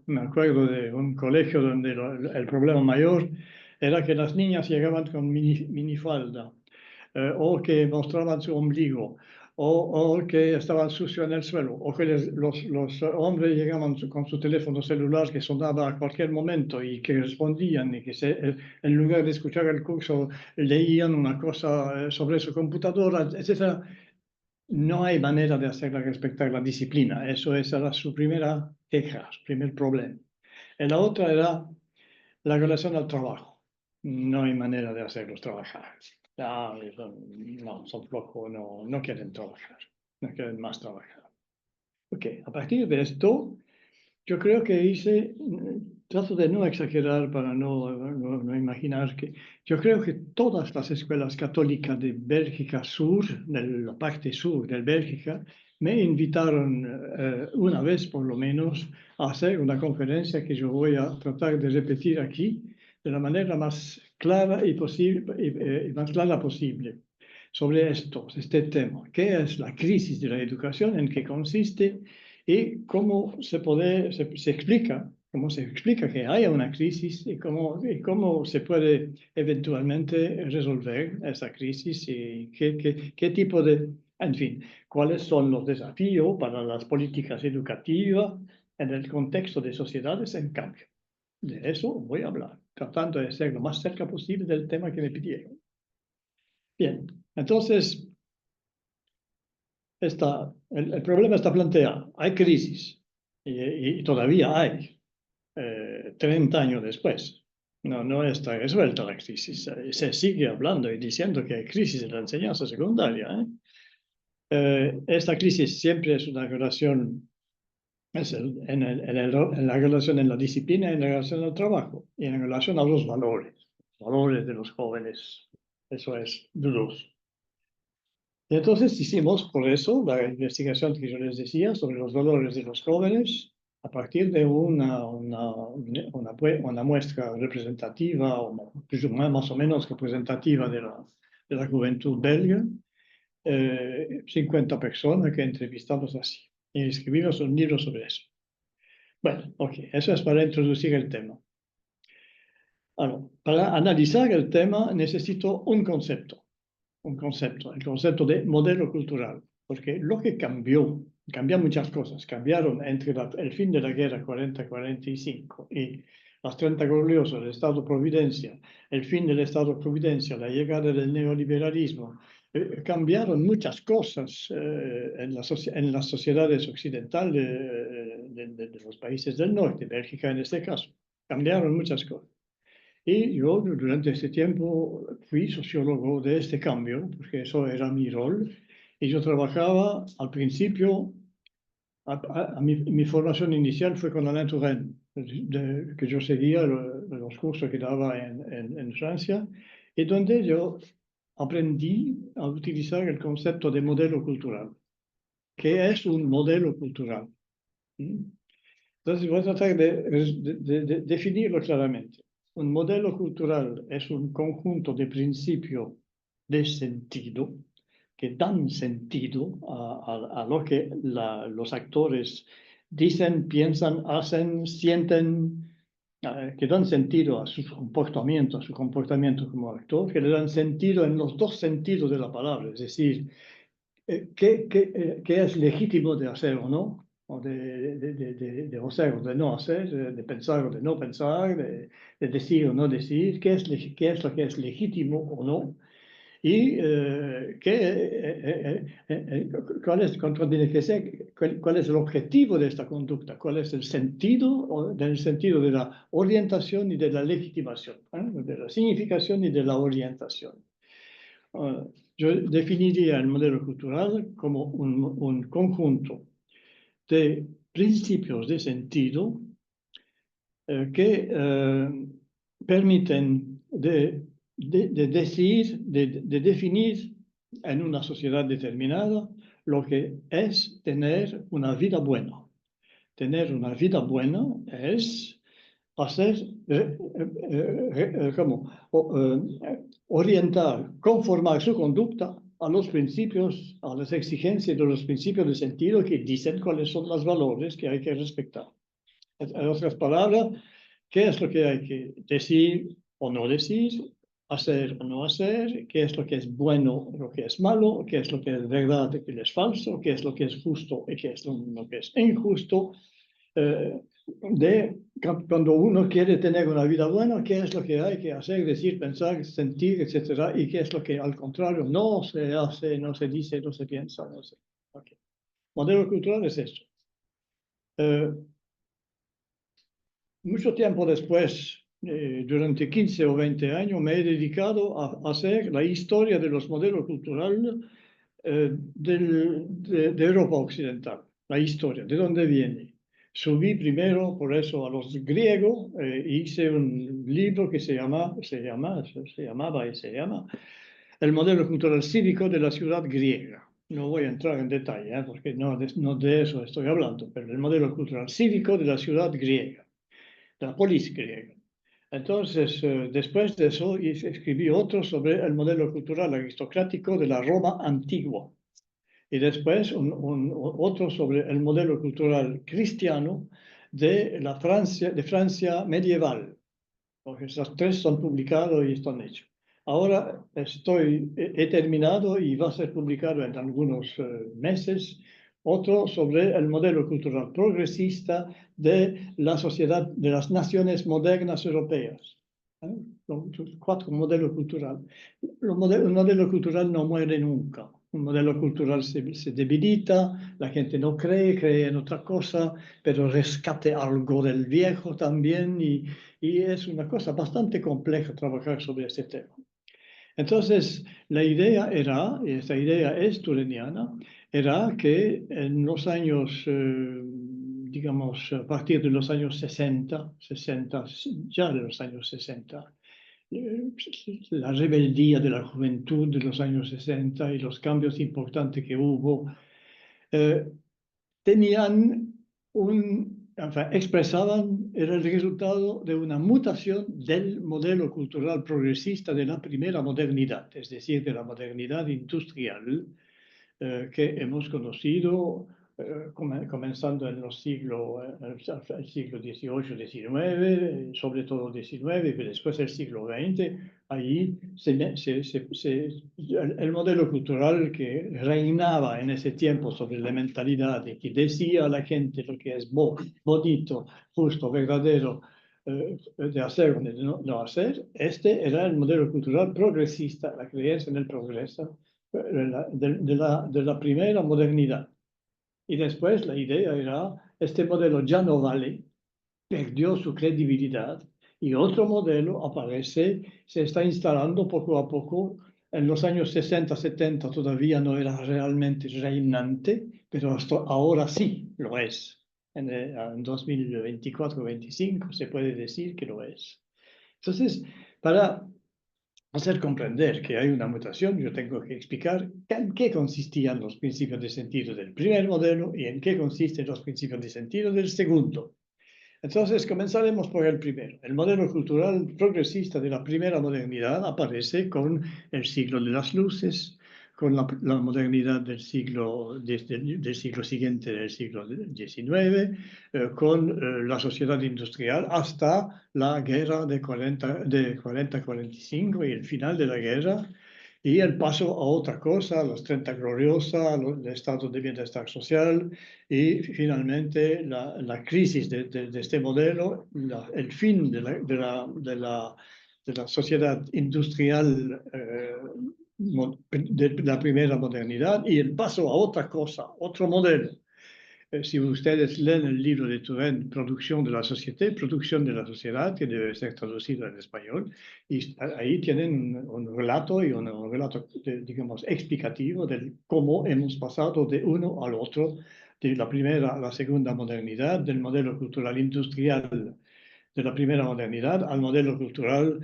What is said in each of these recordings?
Me acuerdo de un colegio donde el problema mayor era que las niñas llegaban con minifalda, o que mostraban su ombligo, o que estaban sucios en el suelo, o que los hombres llegaban con su teléfono celular que sonaba a cualquier momento y que respondían y que en lugar de escuchar el curso leían una cosa sobre su computadora, etc. No hay manera de hacerla respetar la disciplina. Eso era su primera queja, su primer problema. Y la otra era la relación al trabajo. No hay manera de hacerlos trabajar. No, son flojos, no quieren trabajar, no quieren más trabajar. Ok, a partir de esto, yo creo que trato de no exagerar para no imaginar que, yo creo que todas las escuelas católicas de Bélgica Sur, de la parte sur de Bélgica, me invitaron una vez por lo menos a hacer una conferencia que yo voy a tratar de repetir aquí de la manera más clara más clara posible sobre este tema. ¿Qué es la crisis de la educación? ¿En qué consiste? Y cómo se explica que haya una crisis y cómo se puede eventualmente resolver esa crisis y qué tipo en fin, cuáles son los desafíos para las políticas educativas en el contexto de sociedades en cambio. De eso voy a hablar, tratando de ser lo más cerca posible del tema que me pidieron. Bien, entonces, el problema está planteado. Hay crisis y todavía hay, 30 años después. No está resuelta la crisis. Se sigue hablando y diciendo que hay crisis en la enseñanza secundaria. Esta crisis siempre es una relación, en la relación en la disciplina, en la relación al trabajo y en relación a los valores de los jóvenes. Eso es dudoso. Y entonces hicimos, por eso, la investigación que yo les decía sobre los valores de los jóvenes a partir de una muestra representativa, o más o menos representativa de la juventud belga, 50 personas que entrevistamos así. Y escribimos un libro sobre eso. Bueno, ok, eso es para introducir el tema. Ahora, para analizar el tema necesito un concepto, el concepto de modelo cultural, porque lo que cambian muchas cosas, cambiaron entre el fin de la guerra 40-45 y las 30 gloriosos del Estado-Providencia, el fin del Estado-Providencia, la llegada del neoliberalismo, cambiaron muchas cosas en las sociedades occidentales de los países del norte, Bélgica en este caso, cambiaron muchas cosas. Y yo durante este tiempo fui sociólogo de este cambio, porque eso era mi rol. Y yo trabajaba al principio, mi formación inicial fue con Alain Touraine, que yo seguía los cursos que daba en Francia, y donde yo aprendí a utilizar el concepto de modelo cultural. ¿Qué es un modelo cultural? Entonces voy a tratar de definirlo claramente. Un modelo cultural es un conjunto de principios de sentido que dan sentido a lo que los actores dicen, piensan, hacen, sienten, que dan sentido a su comportamiento como actor, que le dan sentido en los dos sentidos de la palabra, es decir, qué es legítimo de hacer o no, o de hacer o de no hacer, de pensar o de no pensar, de decir o no decir, qué es lo que es legítimo o no, y cuál es el objetivo de esta conducta, cuál es el sentido, del sentido de la orientación y de la legitimación, de la significación y de la orientación. Yo definiría el modelo cultural como un conjunto de principios de sentido que permiten de definir en una sociedad determinada lo que es tener una vida buena. Tener una vida buena es orientar, conformar su conducta a los principios, a las exigencias de los principios de sentido que dicen cuáles son los valores que hay que respetar. En otras palabras, ¿qué es lo que hay que decir o no decir, hacer o no hacer? ¿Qué es lo que es bueno y lo que es malo? ¿Qué es lo que es verdad y qué es falso? ¿Qué es lo que es justo y qué es lo que es injusto? Cuando uno quiere tener una vida buena, ¿qué es lo que hay que hacer, decir, pensar, sentir, etcétera? Y qué es lo que al contrario no se hace, no se dice, no se piensa, no sé. Okay. Modelo cultural es eso. Mucho tiempo después, durante 15 o 20 años, me he dedicado a hacer la historia de los modelos culturales de Europa Occidental, la historia, de dónde viene. Subí primero, por eso, a los griegos, hice un libro que se llamaba y se llama El modelo cultural cívico de la ciudad griega. No voy a entrar en detalle, porque no de eso estoy hablando, pero el modelo cultural cívico de la ciudad griega, de la polis griega. Entonces, después de eso, escribí otro sobre el modelo cultural aristocrático de la Roma antigua. Y después otro sobre el modelo cultural cristiano de Francia medieval. Porque esos tres son publicados y están hechos. Ahora he terminado y va a ser publicado en algunos meses otro sobre el modelo cultural progresista de la sociedad de las naciones modernas europeas. Los 4 modelos culturales. Un modelo cultural no muere nunca. Un modelo cultural se debilita, la gente no cree en otra cosa, pero rescate algo del viejo también y es una cosa bastante compleja trabajar sobre este tema. Entonces, la idea era, y esta idea es tureniana, era que en los años, digamos, a partir de los años 60, ya de los años 60, la rebeldía de la juventud de los años 60 y los cambios importantes que hubo, eh, tenían expresaban, era el resultado de una mutación del modelo cultural progresista de la primera modernidad, es decir, de la modernidad industrial que hemos conocido comenzando en los el siglo XVIII, XIX, sobre todo XIX, pero después el siglo XX, ahí el modelo cultural que reinaba en ese tiempo sobre la mentalidad y que decía a la gente lo que es bonito, justo, verdadero, de hacer o de no hacer, este era el modelo cultural progresista, la creencia en el progreso de la primera modernidad. Y después la idea era, este modelo ya no vale, perdió su credibilidad y otro modelo aparece, se está instalando poco a poco. En los años 60, 70 todavía no era realmente reinante, pero hasta ahora sí lo es. En 2024-25 se puede decir que lo es. Entonces, para hacer comprender que hay una mutación, yo tengo que explicar en qué consistían los principios de sentido del primer modelo y en qué consisten los principios de sentido del segundo. Entonces, comenzaremos por el primero. El modelo cultural progresista de la primera modernidad aparece con el siglo de las luces, con la modernidad del siglo siguiente, del siglo XIX, con la sociedad industrial hasta la guerra de 40-45 y el final de la guerra, y el paso a otra cosa, los 30 gloriosa, el estado de bienestar social y finalmente la crisis de este modelo, el fin de la sociedad industrial de la primera modernidad y el paso a otra cosa, otro modelo. Si ustedes leen el libro de Turenne, Producción de la Sociedad, que debe ser traducido en español, y ahí tienen un relato y un relato, digamos, explicativo de cómo hemos pasado de uno al otro, de la primera a la segunda modernidad, del modelo cultural industrial de la primera modernidad al modelo cultural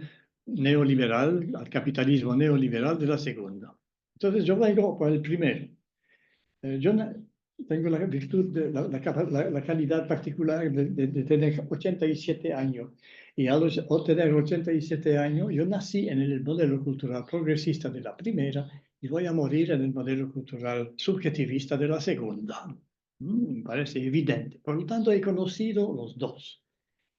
neoliberal, al capitalismo neoliberal de la segunda. Entonces yo vengo por el primero. Yo tengo la virtud, la calidad particular de tener 87 años. Y al tener 87 años, yo nací en el modelo cultural progresista de la primera y voy a morir en el modelo cultural subjetivista de la segunda. Me parece evidente. Por lo tanto, he conocido los dos.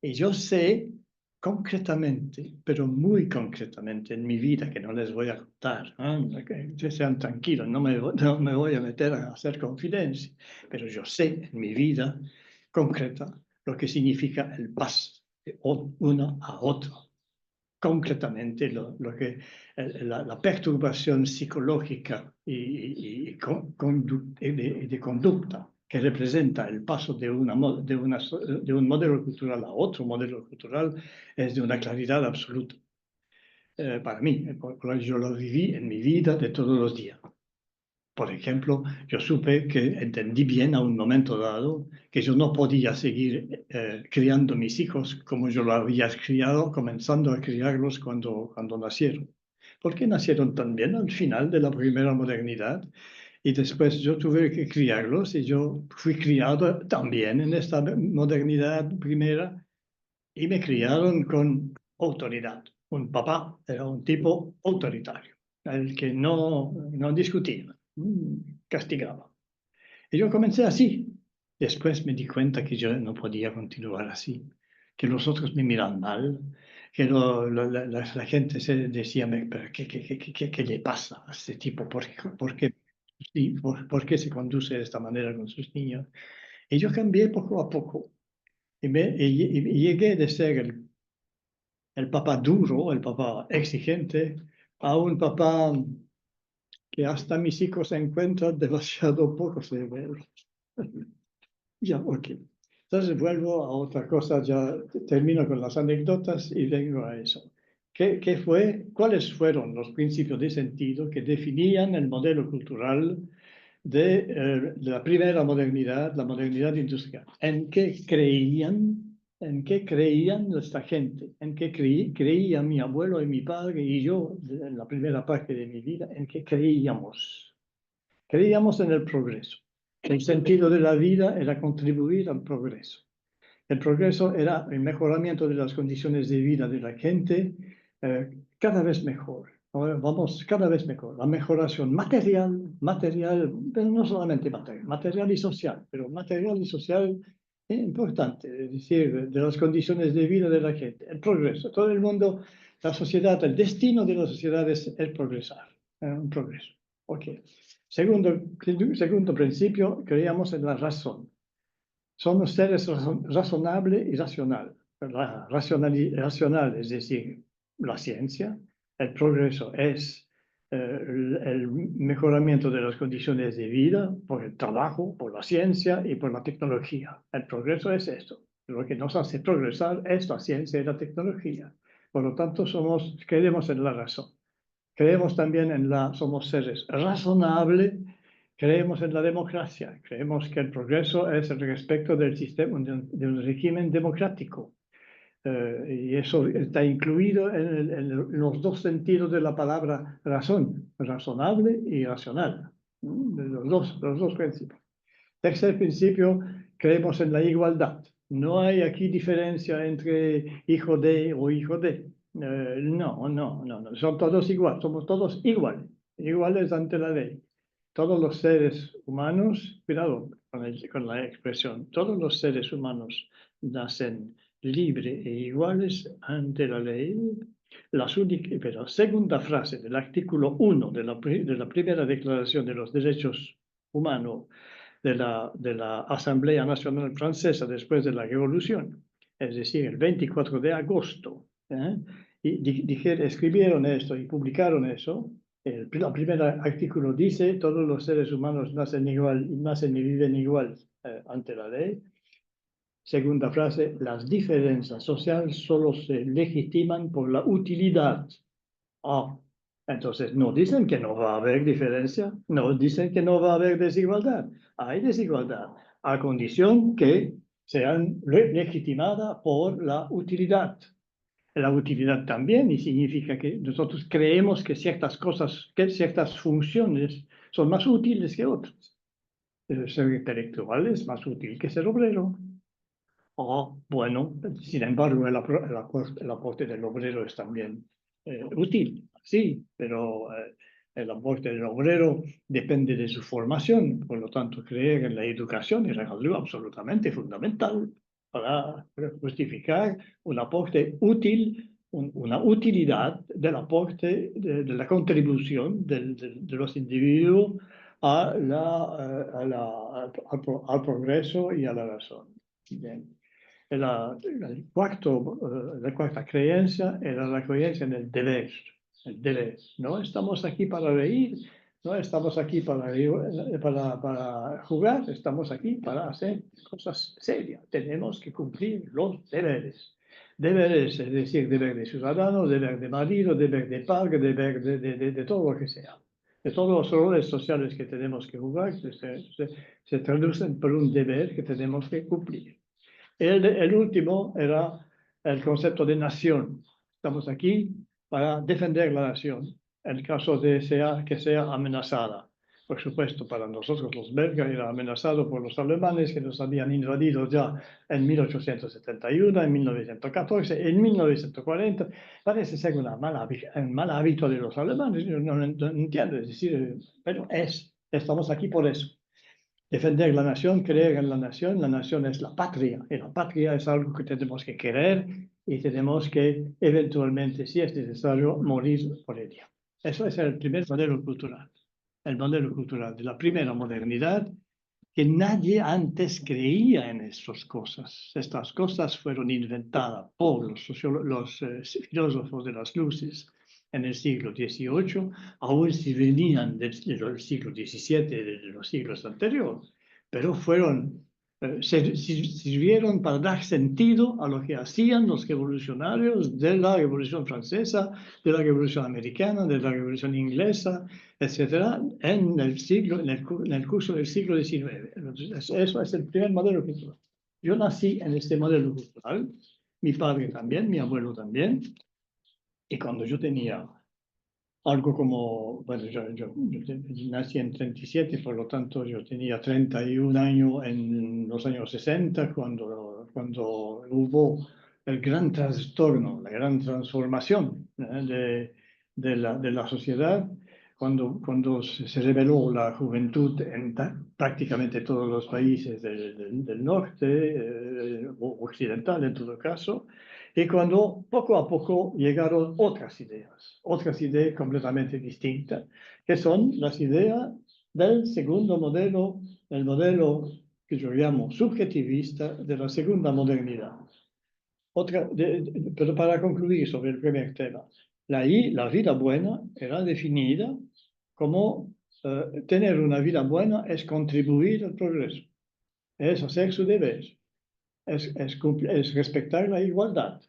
Y yo sé concretamente, pero muy concretamente en mi vida, que no les voy a contar, ¿no? Que sean tranquilos, no me voy a meter a hacer confidencias, pero yo sé en mi vida concreta lo que significa el paso de uno a otro. Concretamente lo que la perturbación psicológica y de conducta que representa el paso de de un modelo cultural a otro modelo cultural es de una claridad absoluta para mí, porque yo lo viví en mi vida de todos los días. Por ejemplo, yo supe que entendí bien a un momento dado que yo no podía seguir criando mis hijos como yo lo había criado, comenzando a criarlos cuando nacieron. Porque nacieron también al final de la primera modernidad y después yo tuve que criarlos y yo fui criado también en esta modernidad primera y me criaron con autoridad. Un papá era un tipo autoritario, el que no discutía, castigaba. Y yo comencé así. Después me di cuenta que yo no podía continuar así, que los otros me miran mal, que la gente se decía, pero ¿qué le pasa a este tipo? ¿Por qué se conduce de esta manera con sus niños? Y yo cambié poco a poco y llegué de ser el papá duro, el papá exigente, a un papá que hasta mis hijos se encuentran demasiado poco severos. Ya, ok. Entonces vuelvo a otra cosa, ya termino con las anécdotas y vengo a eso. ¿Cuáles fueron los principios de sentido que definían el modelo cultural de la primera modernidad, la modernidad industrial? ¿En qué creían? ¿En qué creían nuestra gente? ¿En qué creía mi abuelo y mi padre y yo en la primera parte de mi vida? ¿En qué creíamos? Creíamos en el progreso. El sentido de la vida era contribuir al progreso. El progreso era el mejoramiento de las condiciones de vida de la gente cada vez mejor. Ahora vamos cada vez mejor. La mejoración material, pero no solamente material, material y social, pero material y social es importante, es decir, de las condiciones de vida de la gente. El progreso. Todo el mundo, la sociedad, el destino de la sociedad es el progresar, un progreso. Ok. Segundo principio, creíamos en la razón. Somos seres razonables y racional. Racional, es decir, la ciencia, el progreso es el mejoramiento de las condiciones de vida por el trabajo, por la ciencia y por la tecnología. El progreso es esto. Lo que nos hace progresar es la ciencia y la tecnología. Por lo tanto, creemos en la razón. Creemos también somos seres razonables, creemos en la democracia, creemos que el progreso es el respeto del sistema, de un régimen democrático. Y eso está incluido en los dos sentidos de la palabra razón, razonable y racional. Los dos principios. Tercer principio, creemos en la igualdad. No hay aquí diferencia entre hijo de o hijo de. No. Son todos iguales, somos todos iguales, iguales ante la ley. Todos los seres humanos, cuidado con la expresión, todos los seres humanos nacen libres e iguales ante la ley. Pero segunda frase del artículo 1 de la primera declaración de los derechos humanos de la Asamblea Nacional Francesa después de la Revolución, es decir, el 24 de agosto. Y escribieron esto y publicaron eso. El primer artículo dice, todos los seres humanos nacen y viven igual ante la ley. Segunda frase, las diferencias sociales solo se legitiman por la utilidad. Ah, entonces no dicen que no va a haber diferencia, no dicen que no va a haber desigualdad. Hay desigualdad, a condición que sean legitimadas por la utilidad. La utilidad también, y significa que nosotros creemos que ciertas cosas, que ciertas funciones son más útiles que otras. Ser intelectual es más útil que ser obrero. Bueno, sin embargo, el aporte del obrero es también útil, sí, pero El aporte del obrero depende de su formación, por lo tanto, creer en la educación es algo absolutamente fundamental para justificar un aporte útil, una utilidad del aporte, de la contribución de los individuos al progreso y a la razón. Bien. La cuarta creencia era la creencia en el deber. El deber. No estamos aquí para reír, no estamos aquí para jugar, estamos aquí para hacer cosas serias. Tenemos que cumplir los deberes. Deberes, es decir, deber de ciudadano, deber de marido, deber de padre, deber de todo lo que sea. De todos los roles sociales que tenemos que jugar, se traducen por un deber que tenemos que cumplir. El último era el concepto de nación. Estamos aquí para defender la nación en caso de que sea amenazada. Por supuesto, para nosotros los belgas era amenazado por los alemanes que nos habían invadido ya en 1871, en 1914, en 1940. Parece ser un mal hábito de los alemanes, yo no entiendo, es decir, pero estamos aquí por eso. Defender la nación, creer en la nación es la patria, y la patria es algo que tenemos que querer y tenemos que eventualmente, si es necesario, morir por ella. Eso es el primer modelo cultural, el modelo cultural de la primera modernidad, que nadie antes creía en estas cosas. Estas cosas fueron inventadas por los filósofos de las luces en el siglo XVIII, aún si venían del siglo XVII, de los siglos anteriores, pero sirvieron para dar sentido a lo que hacían los revolucionarios de la Revolución Francesa, de la Revolución Americana, de la Revolución Inglesa, etcétera, en el curso del siglo XIX. Entonces, eso es el primer modelo cultural. Yo nací en este modelo cultural, mi padre también, mi abuelo también, y cuando yo tenía algo como, bueno, yo nací en 37, por lo tanto yo tenía 31 años en los años 60, cuando hubo el gran trastorno, la gran transformación de la sociedad, cuando se reveló la juventud en prácticamente todos los países del norte, o occidental en todo caso, y cuando poco a poco llegaron otras ideas completamente distintas, que son las ideas del segundo modelo, el modelo que yo llamo subjetivista de la segunda modernidad. Pero para concluir sobre el primer tema, la vida buena era definida como tener una vida buena es contribuir al progreso, es hacer su deber, es respetar la igualdad,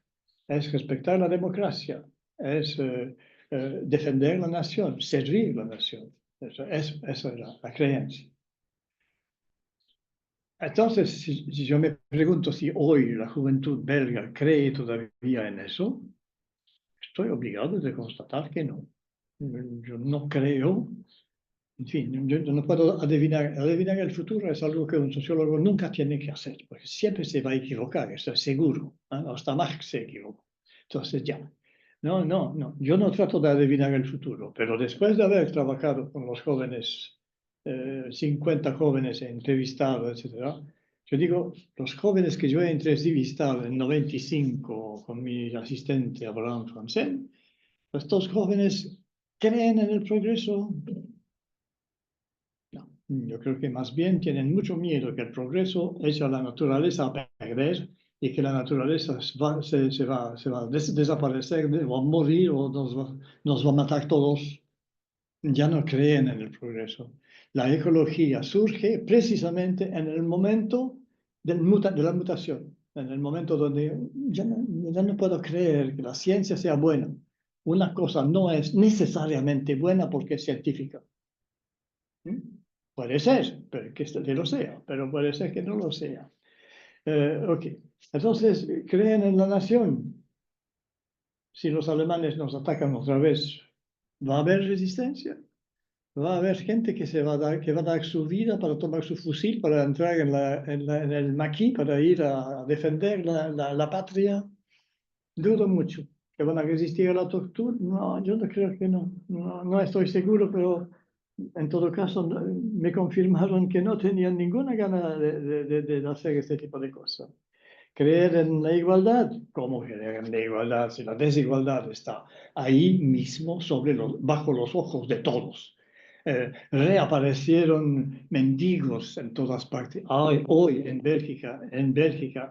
es respetar la democracia, es defender la nación, servir la nación. Esa es la creencia. Entonces, si yo me pregunto si hoy la juventud belga cree todavía en eso, estoy obligado de constatar que no. Yo no creo. En fin, yo no puedo adivinar. Adivinar el futuro es algo que un sociólogo nunca tiene que hacer, porque siempre se va a equivocar, eso es seguro. Hasta Marx se equivocó. Entonces ya. No. Yo no trato de adivinar el futuro, pero después de haber trabajado con los jóvenes, 50 jóvenes entrevistados, etc., yo digo, los jóvenes que yo he entrevistado en 95 con mi asistente Abraham Franzen, estos jóvenes creen en el progreso. No, yo creo que más bien tienen mucho miedo que el progreso eche a la naturaleza a perder y que la naturaleza se va a desaparecer o a morir o nos va a matar todos. Ya no creen en el progreso. La ecología surge precisamente en el momento de la mutación, en el momento donde ya no puedo creer que la ciencia sea buena. Una cosa no es necesariamente buena porque es científica. Puede ser, pero que lo sea, pero puede ser que no lo sea. Ok, entonces, ¿creen en la nación? Si los alemanes nos atacan otra vez, ¿va a haber resistencia? ¿Va a haber gente que va a dar su vida para tomar su fusil, para entrar en el maquis, para ir a defender la patria? Dudo mucho. ¿Que van a resistir a la tortura? No, yo no creo que no. No estoy seguro, pero en todo caso me confirmaron que no tenían ninguna gana de hacer este tipo de cosas. Creer en la igualdad, ¿cómo creer en la igualdad si la desigualdad está ahí mismo bajo los ojos de todos? Reaparecieron mendigos en todas partes. Hoy en Bélgica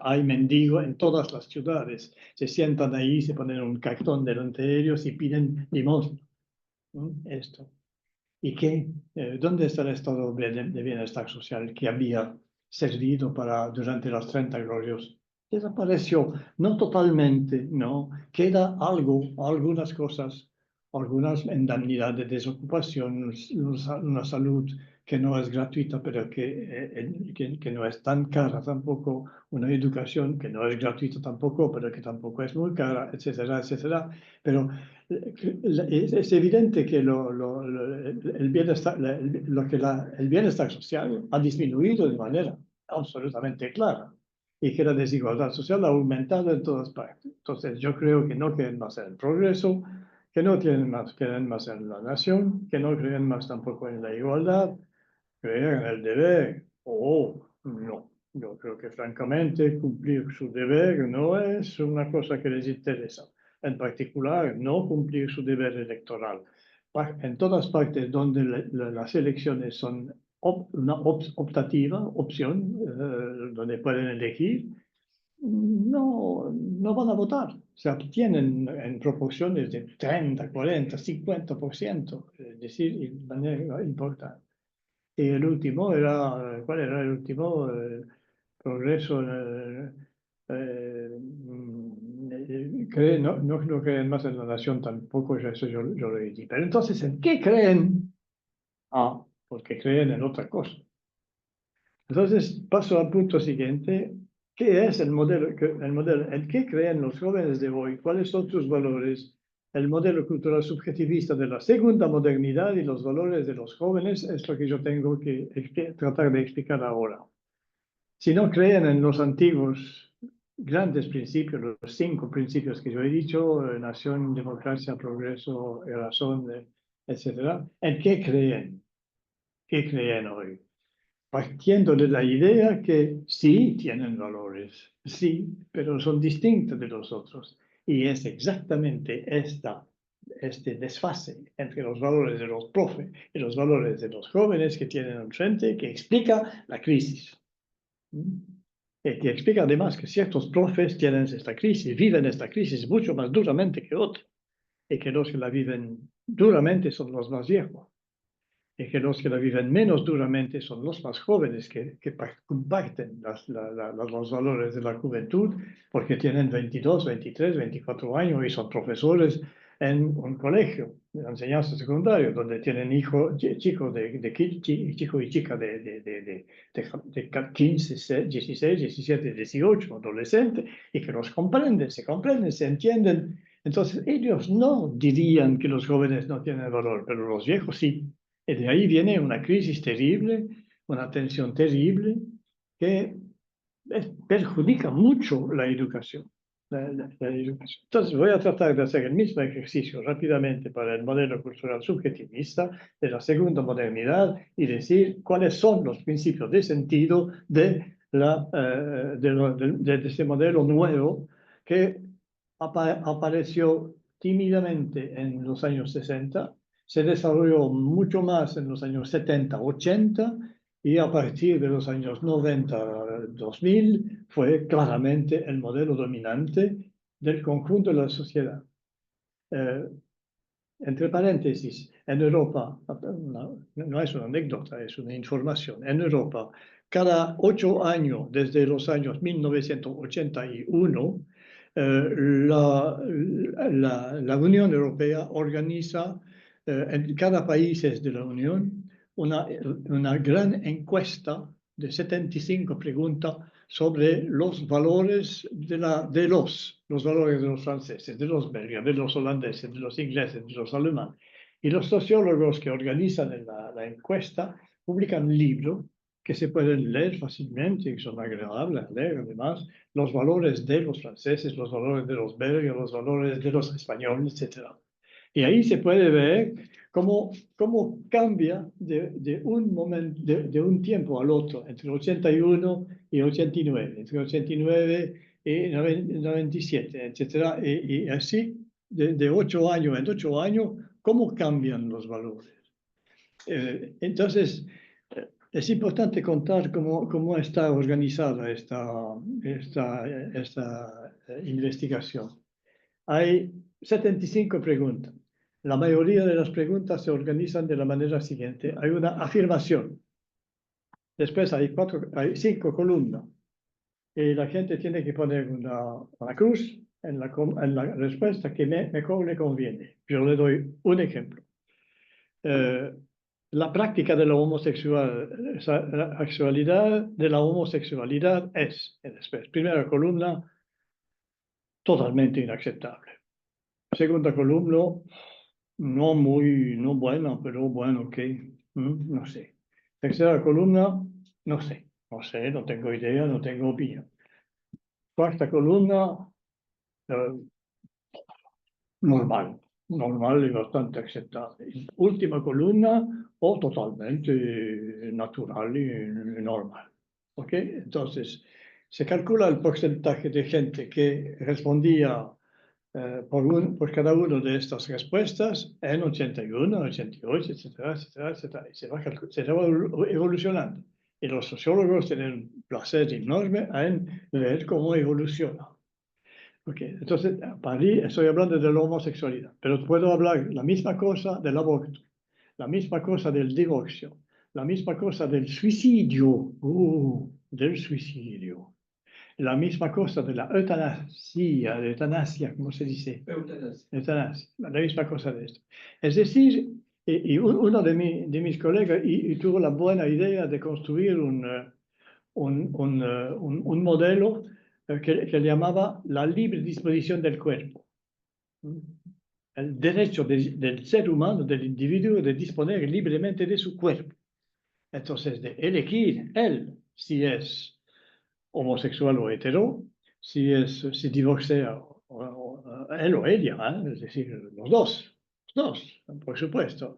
hay mendigos en todas las ciudades. Se sientan ahí, se ponen un cartón delante de ellos y piden limosna. Esto. ¿Y qué? ¿Dónde está el estado de bienestar social que había servido durante los 30 glorios? Desapareció, no totalmente, no. Queda algo, algunas cosas, algunas indemnidades de desocupación, una salud que no es gratuita, pero que no es tan cara tampoco, una educación que no es gratuita tampoco, pero que tampoco es muy cara, etcétera, etcétera. Pero es evidente que el bienestar social ha disminuido de manera absolutamente clara y que la desigualdad social ha aumentado en todas partes. Entonces, yo creo que no quieren más en el progreso, que no quieren más en la nación, que no creen más tampoco en la igualdad, creen en el deber. No. Yo creo que francamente cumplir su deber no es una cosa que les interesa. En particular, no cumplir su deber electoral. En todas partes donde las elecciones son una optativa, opción, donde pueden elegir, no van a votar. Se abstienen en proporciones de 30, 40, 50%, es decir, de manera importante. Y el último era, ¿cuál era el último? Progreso. No creen más en la nación tampoco, eso yo lo dije. Pero entonces, ¿en qué creen? Ah, porque creen en otra cosa. Entonces, paso al punto siguiente. ¿Qué es el modelo? ¿En qué creen los jóvenes de hoy? ¿Cuáles son sus valores? El modelo cultural subjetivista de la segunda modernidad y los valores de los jóvenes es lo que yo tengo que tratar de explicar ahora. Si no creen en los antiguos grandes principios, los 5 principios que yo he dicho, nación, democracia, progreso, razón, etc., ¿en qué creen? ¿Qué creen hoy? Partiendo de la idea que sí tienen valores, sí, pero son distintos de los otros. Y es exactamente este desfase entre los valores de los profes y los valores de los jóvenes que tienen enfrente que explica la crisis. Que explica además que ciertos profes tienen esta crisis, viven esta crisis mucho más duramente que otros, y que los que la viven duramente son los más viejos, y que los que la viven menos duramente son los más jóvenes que comparten los valores de la juventud, porque tienen 22, 23, 24 años y son profesores en un colegio de enseñanza secundaria, donde tienen chicos chico y chica de 15, 16, 17, 18, adolescentes, y que los comprenden, se entienden. Entonces, ellos no dirían que los jóvenes no tienen valor, pero los viejos sí. Y de ahí viene una crisis terrible, una tensión terrible que perjudica mucho la educación. La educación. Entonces voy a tratar de hacer el mismo ejercicio rápidamente para el modelo cultural subjetivista de la segunda modernidad y decir cuáles son los principios de sentido de este modelo nuevo que apareció tímidamente en los años 60, se desarrolló mucho más en los años 70, 80 y a partir de los años 90, 2000 fue claramente el modelo dominante del conjunto de la sociedad. Entre paréntesis, en Europa, no es una anécdota, es una información, en Europa, cada 8 años, desde los años 1981, la Unión Europea organiza en cada país de la Unión una gran encuesta de 75 preguntas sobre los valores los valores de los franceses, de los belgas, de los holandeses, de los ingleses, de los alemanes. Y los sociólogos que organizan la encuesta publican un libro que se pueden leer fácilmente, que son agradables a leer, además, los valores de los franceses, los valores de los belgas, los valores de los españoles, etc. Y ahí se puede ver cómo cambia de un momento, de un tiempo al otro, entre 81 y 89, entre 89 y 97, etc. Y así, de 8 años en 8 años, cómo cambian los valores. Entonces, es importante contar cómo está organizada esta investigación. Hay 75 preguntas. La mayoría de las preguntas se organizan de la manera siguiente. Hay una afirmación. Después hay 5 columnas. Y la gente tiene que poner una cruz en la respuesta que mejor le conviene. Yo le doy un ejemplo. La práctica de la homosexualidad es, después, primera columna, totalmente inaceptable. Segunda columna, no buena, pero bueno, ok, no sé. Tercera columna, no sé, no tengo idea, no tengo opinión. Cuarta columna, normal y bastante aceptable. Última columna, o totalmente natural y normal. ¿Ok? Entonces, se calcula el porcentaje de gente que respondía por cada una de estas respuestas en 81, 88, etcétera, etcétera, etcétera. Y se va evolucionando. Y los sociólogos tienen un placer enorme en ver cómo evoluciona. Okay. Entonces, para mí estoy hablando de la homosexualidad, pero puedo hablar la misma cosa del aborto, la misma cosa del divorcio, la misma cosa del suicidio, la misma cosa de la eutanasia, ¿cómo se dice? Eutanasia, la misma cosa de esto. Es decir, uno de mis colegas tuvo la buena idea de construir un modelo que llamaba la libre disposición del cuerpo. El derecho del ser humano, del individuo, de disponer libremente de su cuerpo. Entonces, de elegir él si es homosexual o hetero, si divorcia él o ella, es decir, los dos, por supuesto.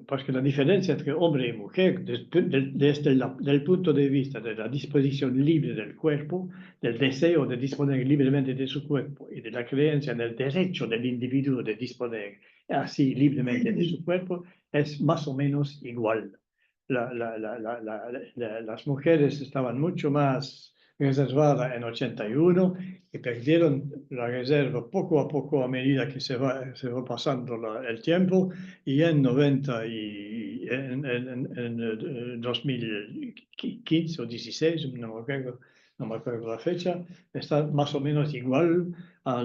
Porque la diferencia entre hombre y mujer, desde el punto de vista de la disposición libre del cuerpo, del deseo de disponer libremente de su cuerpo y de la creencia en el derecho del individuo de disponer así libremente de su cuerpo, es más o menos igual. Las mujeres estaban mucho más reservadas en 81 y perdieron la reserva poco a poco a medida que se va pasando el tiempo, y en 90 y en 2015 o 16, no me acuerdo la fecha, está más o menos igual a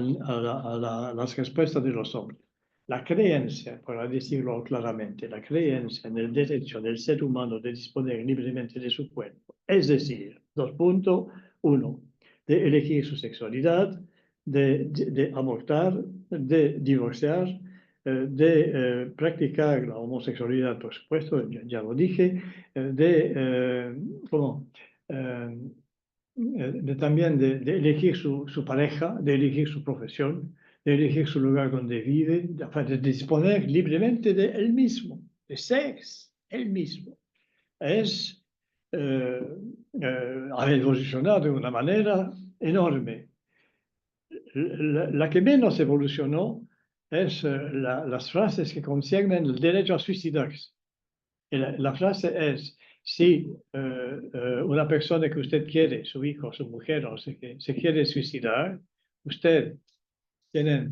las respuestas de los hombres. La creencia, por decirlo claramente, la creencia en el derecho del ser humano de disponer libremente de su cuerpo, es decir, 2.1, de elegir su sexualidad, de abortar, de divorciar, de practicar la homosexualidad, por supuesto, ya lo dije, también de elegir su pareja, de elegir su profesión, de elegir su lugar donde vive, de disponer libremente de él mismo, de ser él mismo. Ha evolucionado de una manera enorme. La que menos evolucionó es las frases que conciernen el derecho a suicidarse. Y la frase es: si una persona que usted quiere, su hijo, su mujer, o se quiere suicidar, usted tiene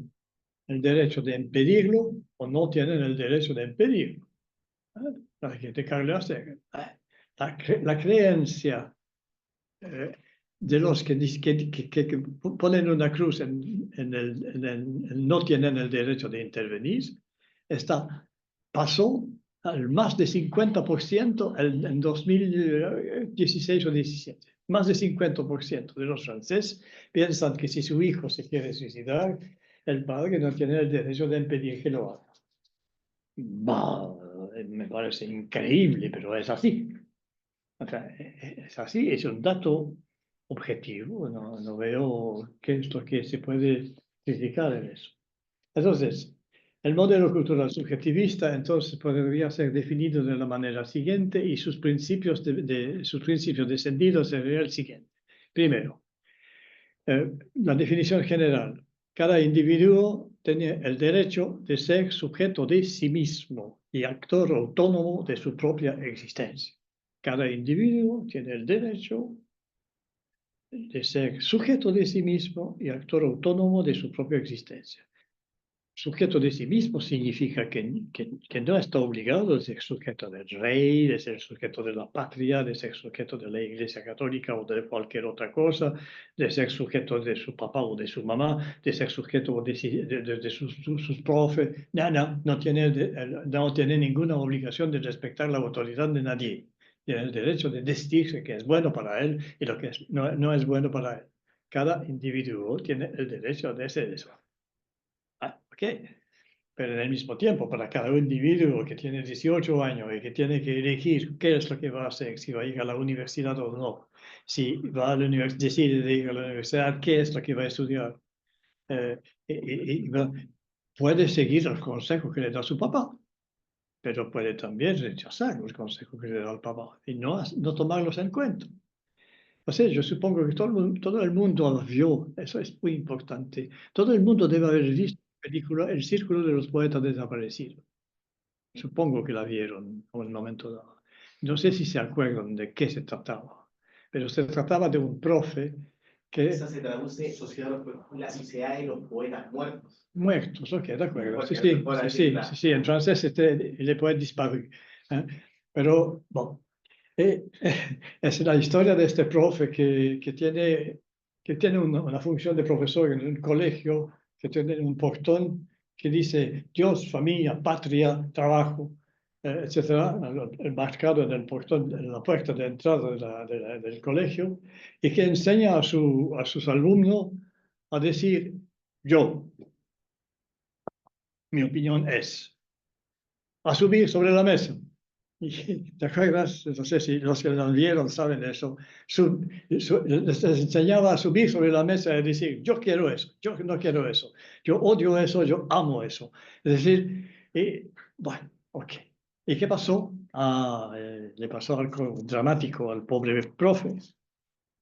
el derecho de impedirlo o no tienen el derecho de impedirlo. La gente Carlos hace. La creencia de los que ponen una cruz en el no tienen el derecho de intervenir, pasó al más de 50% en 2016 o 17. Más de 50% de los franceses piensan que si su hijo se quiere suicidar, el padre no tiene el derecho de impedir que lo haga. Me parece increíble, pero es así. O sea, es así, es un dato objetivo, no veo qué es lo que se puede criticar en eso. Entonces, el modelo cultural subjetivista entonces podría ser definido de la manera siguiente y sus principios de sentido sería el siguiente. Primero, la definición general. Cada individuo tiene el derecho de ser sujeto de sí mismo y actor autónomo de su propia existencia. Cada individuo tiene el derecho de ser sujeto de sí mismo y actor autónomo de su propia existencia. Sujeto de sí mismo significa que no está obligado a ser sujeto del rey, de ser sujeto de la patria, de ser sujeto de la Iglesia Católica o de cualquier otra cosa, de ser sujeto de su papá o de su mamá, de ser sujeto de sus profes. No tiene ninguna obligación de respetar la autoridad de nadie. Tiene el derecho de decidirse que es bueno para él y lo que no es bueno para él. Cada individuo tiene el derecho de hacer eso. Ok, pero en el mismo tiempo, para cada individuo que tiene 18 años y que tiene que elegir qué es lo que va a hacer, si va a ir a la universidad o no, si va a la universidad, decide ir a la universidad, qué es lo que va a estudiar, eh, puede seguir el consejo que le da su papá, pero puede también rechazar los consejos que le da el papá y no tomarlos en cuenta. O sea, yo supongo que todo el mundo vio, eso es muy importante, todo el mundo debe haber visto la película El Círculo de los Poetas Desaparecidos. Supongo que la vieron en un momento dado. No sé si se acuerdan de qué se trataba, pero se trataba de un profe que... Esa se traduce la sociedad de los poetas muertos. Muertos, ok, de acuerdo. Porque Sí, en francés le puede disparu. Pero, bueno, es la historia de este profe que tiene una función de profesor en un colegio, que tiene un portón que dice Dios, familia, patria, trabajo, etcétera, marcado en el portón, en la puerta de entrada del colegio, y que enseña a sus alumnos a decir yo, mi opinión es, a subir sobre la mesa. Y, ¿te acuerdas? No sé si los que lo vieron saben eso. Les enseñaba a subir sobre la mesa y decir, yo quiero eso, yo no quiero eso, yo odio eso, yo amo eso. Es decir, bueno, ok. ¿Y qué pasó? Le pasó algo dramático al pobre profe,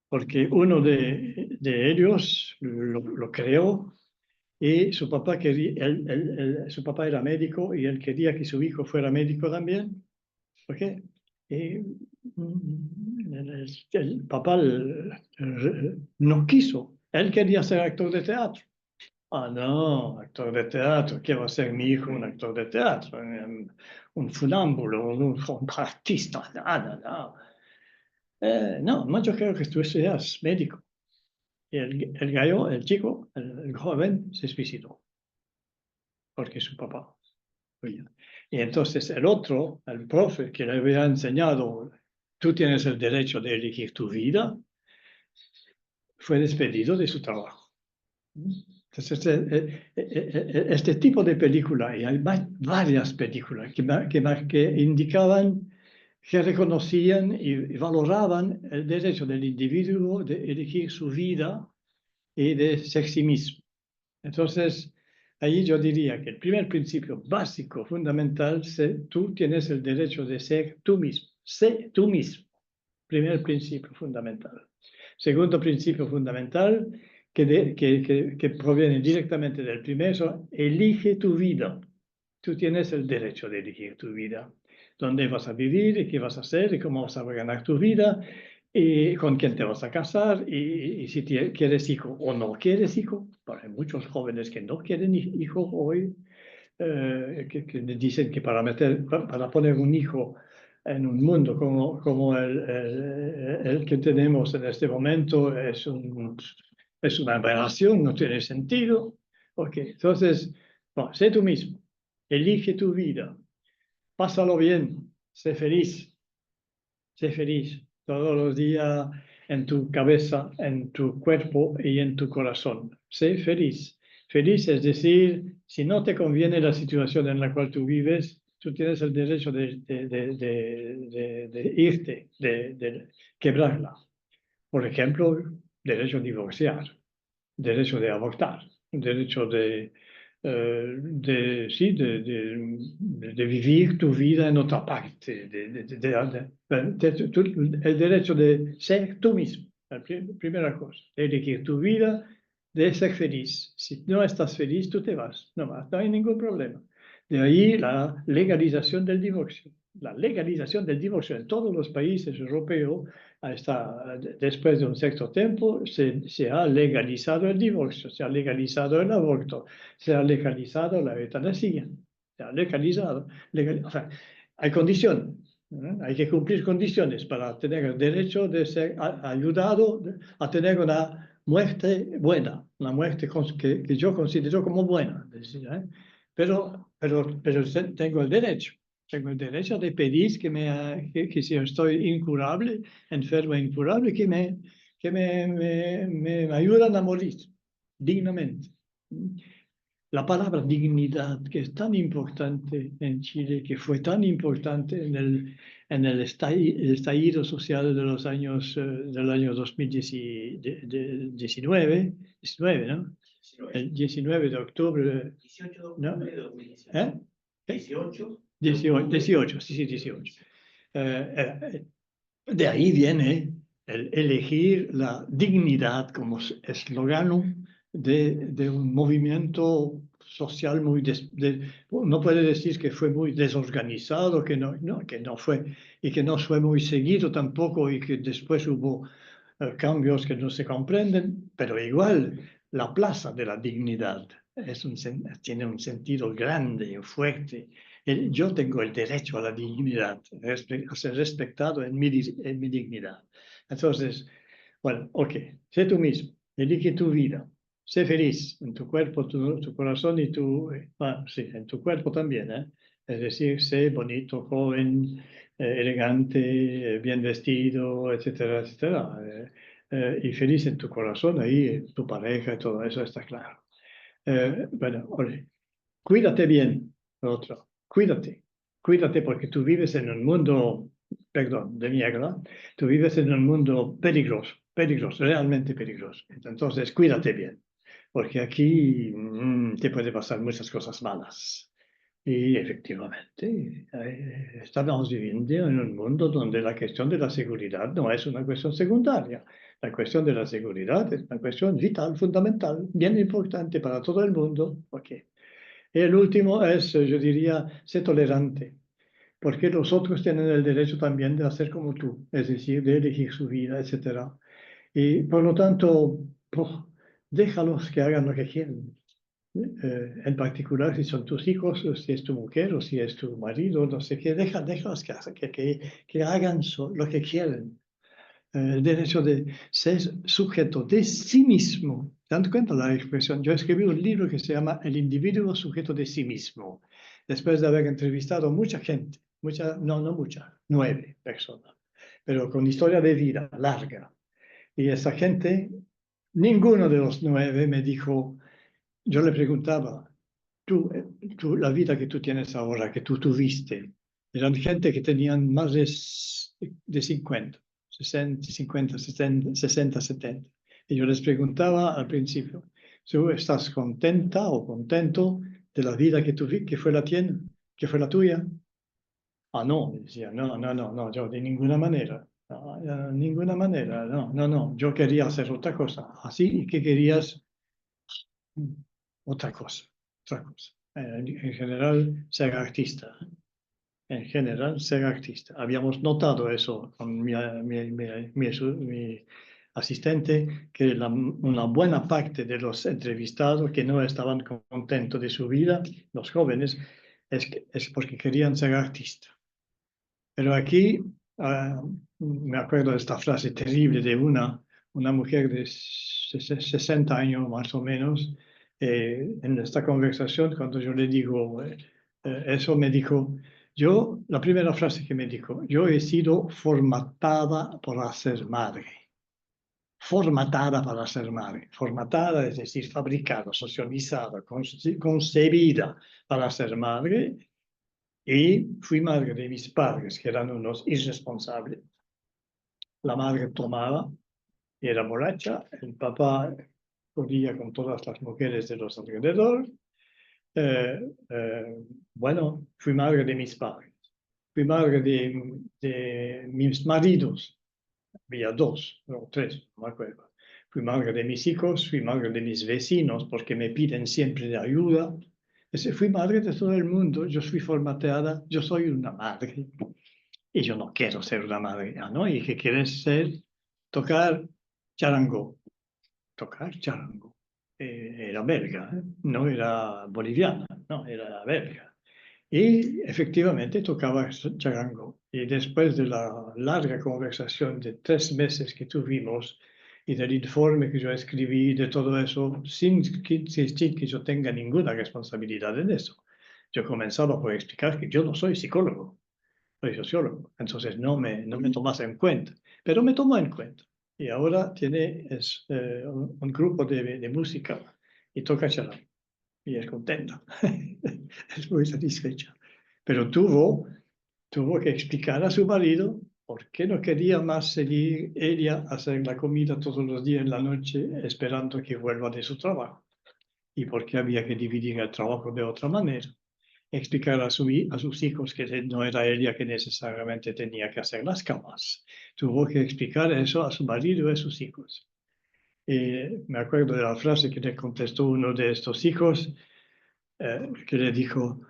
porque uno de ellos lo creó y su papá su papá era médico y él quería que su hijo fuera médico también. ¿Ok? Y el papá no quiso. Él quería ser actor de teatro. Ah, no, actor de teatro. ¿Qué va a ser mi hijo un actor de teatro? Un funámbulo, un artista. Nada, no. No, yo creo que tú seas médico. Y el gallo, el chico, el joven, se suicidó. Porque su papá. Y entonces el otro, el profe que le había enseñado, tú tienes el derecho de elegir tu vida, fue despedido de su trabajo. Entonces, este tipo de película, y hay varias películas que indicaban, que reconocían y valoraban el derecho del individuo de elegir su vida y de ser sí mismo. Entonces, ahí yo diría que el primer principio básico, fundamental, es tú tienes el derecho de ser tú mismo. Sé tú mismo. Primer principio fundamental. Segundo principio fundamental, que proviene directamente del primero, elige tu vida. Tú tienes el derecho de elegir tu vida. Dónde vas a vivir y qué vas a hacer y cómo vas a ganar tu vida y con quién te vas a casar y si quieres hijo o no quieres hijo. Hay muchos jóvenes que no quieren hijo hoy, que dicen que para poner un hijo en un mundo como el que tenemos en este momento es una aberración, no tiene sentido. Ok, entonces, bueno, sé tú mismo, elige tu vida, pásalo bien, sé feliz todos los días en tu cabeza, en tu cuerpo y en tu corazón. Sé feliz. Feliz es decir, si no te conviene la situación en la cual tú vives, tú tienes el derecho de irte, de quebrarla. Por ejemplo, derecho a divorciar, derecho de abortar, derecho sí, de vivir tu vida en otra parte, el derecho de ser tú mismo, la primera cosa, elegir tu vida, de ser feliz. Si no estás feliz, tú te vas, no hay ningún problema. De ahí la legalización del divorcio. La legalización del divorcio en todos los países europeos, después de un cierto tiempo, se ha legalizado el divorcio, se ha legalizado el aborto, se ha legalizado la eutanasia, se ha legalizado. O sea, hay condiciones, hay que cumplir condiciones para tener el derecho de ser ayudado a tener una muerte buena, una muerte que yo considero como buena. Pero tengo el derecho. Tengo el derecho de pedir que si estoy incurable, enfermo e incurable, que me ayudan a morir dignamente. La palabra dignidad, que es tan importante en Chile, que fue tan importante en el estallido social de los años, del año 2019, ¿no? El 19 de octubre. 18 de ¿No? octubre de 2018. ¿Eh? 18, sí, 18. De ahí viene el elegir la dignidad como eslogan de un movimiento social muy... no puede decir que fue muy desorganizado, que no fue, y que no fue muy seguido tampoco, y que después hubo cambios que no se comprenden, pero igual la plaza de la dignidad tiene un sentido grande y fuerte. Yo tengo el derecho a la dignidad, a ser respetado en mi dignidad. Entonces, bueno, ok, sé tú mismo, elige tu vida, sé feliz en tu cuerpo, tu corazón y bueno, sí, en tu cuerpo también, ¿eh? Es decir, sé bonito, joven, elegante, bien vestido, etcétera, etcétera. Y feliz en tu corazón, ahí tu pareja y todo eso está claro. Bueno, oye, cuídate bien, lo otro, cuídate porque tú vives en un mundo, perdón, de mierda, tú vives en un mundo peligroso, realmente peligroso. Entonces, cuídate bien, porque aquí te puede pasar muchas cosas malas. Y efectivamente, estamos viviendo en un mundo donde la cuestión de la seguridad no es una cuestión secundaria. La cuestión de la seguridad es una cuestión vital, fundamental, bien importante para todo el mundo. Okay. Y el último es, yo diría, ser tolerante, porque los otros tienen el derecho también de hacer como tú, es decir, de elegir su vida, etc. Y por lo tanto, déjalos que hagan lo que quieren. En particular, si son tus hijos, o si es tu mujer, o si es tu marido, no sé qué, déjalos que hagan lo que quieren. El derecho de ser sujeto de sí mismo. ¿Te das cuenta la expresión? Yo escribí un libro que se llama El individuo sujeto de sí mismo, después de haber entrevistado mucha gente, no mucha, 9 personas, pero con historia de vida larga. Y esa gente, ninguno de los 9 me dijo, yo le preguntaba, la vida que tú tienes ahora, que tú tuviste, eran gente que tenían más de 50, 60, 50, 60, 70. Y yo les preguntaba al principio, ¿tú estás contenta o contento de la vida que que fue la tuya? Ah, no, decía, no, yo de ninguna manera. No, de ninguna manera, no, yo quería hacer otra cosa. Así, ¿y qué querías? Otra cosa, otra cosa. En general, ser artista. En general, ser artista. Habíamos notado eso con mi asistente, que una buena parte de los entrevistados que no estaban contentos de su vida, los jóvenes, es porque querían ser artistas. Pero aquí me acuerdo de esta frase terrible de una mujer de 60 años más o menos, en esta conversación, cuando yo le digo eso, me dijo, la primera frase que me dijo, yo he sido formatada para ser madre. Formatada para ser madre. Formatada, es decir, fabricada, socializada, concebida para ser madre. Y fui madre de mis padres, que eran unos irresponsables. La madre tomaba y era borracha, el papá corría con todas las mujeres de los alrededores. Eh, eh, bueno, fui madre de mis padres. Fui madre de mis maridos. Había dos o tres, no me acuerdo. Fui madre de mis hijos, fui madre de mis vecinos, porque me piden siempre de ayuda. Fui madre de todo el mundo, yo fui formateada, yo soy una madre. Y yo no quiero ser una madre, ¿no? ¿Y qué quieres ser? Tocar charango. Tocar charango. Era belga, no era boliviana, no, era belga. Y efectivamente tocaba charango. Y después de la larga conversación de 3 meses que tuvimos y del informe que yo escribí, de todo eso, sin que yo tenga ninguna responsabilidad en eso, yo comenzaba por explicar que yo no soy psicólogo, soy sociólogo. Entonces no me tomas en cuenta, pero me tomó en cuenta. Y ahora tiene un grupo de música y toca charango y es contenta, es muy satisfecha. Pero tuvo que explicar a su marido por qué no quería más seguir ella a hacer la comida todos los días en la noche esperando que vuelva de su trabajo y por qué había que dividir el trabajo de otra manera. Explicar a sus hijos que no era ella que necesariamente tenía que hacer las camas. Tuvo que explicar eso a su marido y a sus hijos. Me acuerdo de la frase que le contestó uno de estos hijos, que le dijo,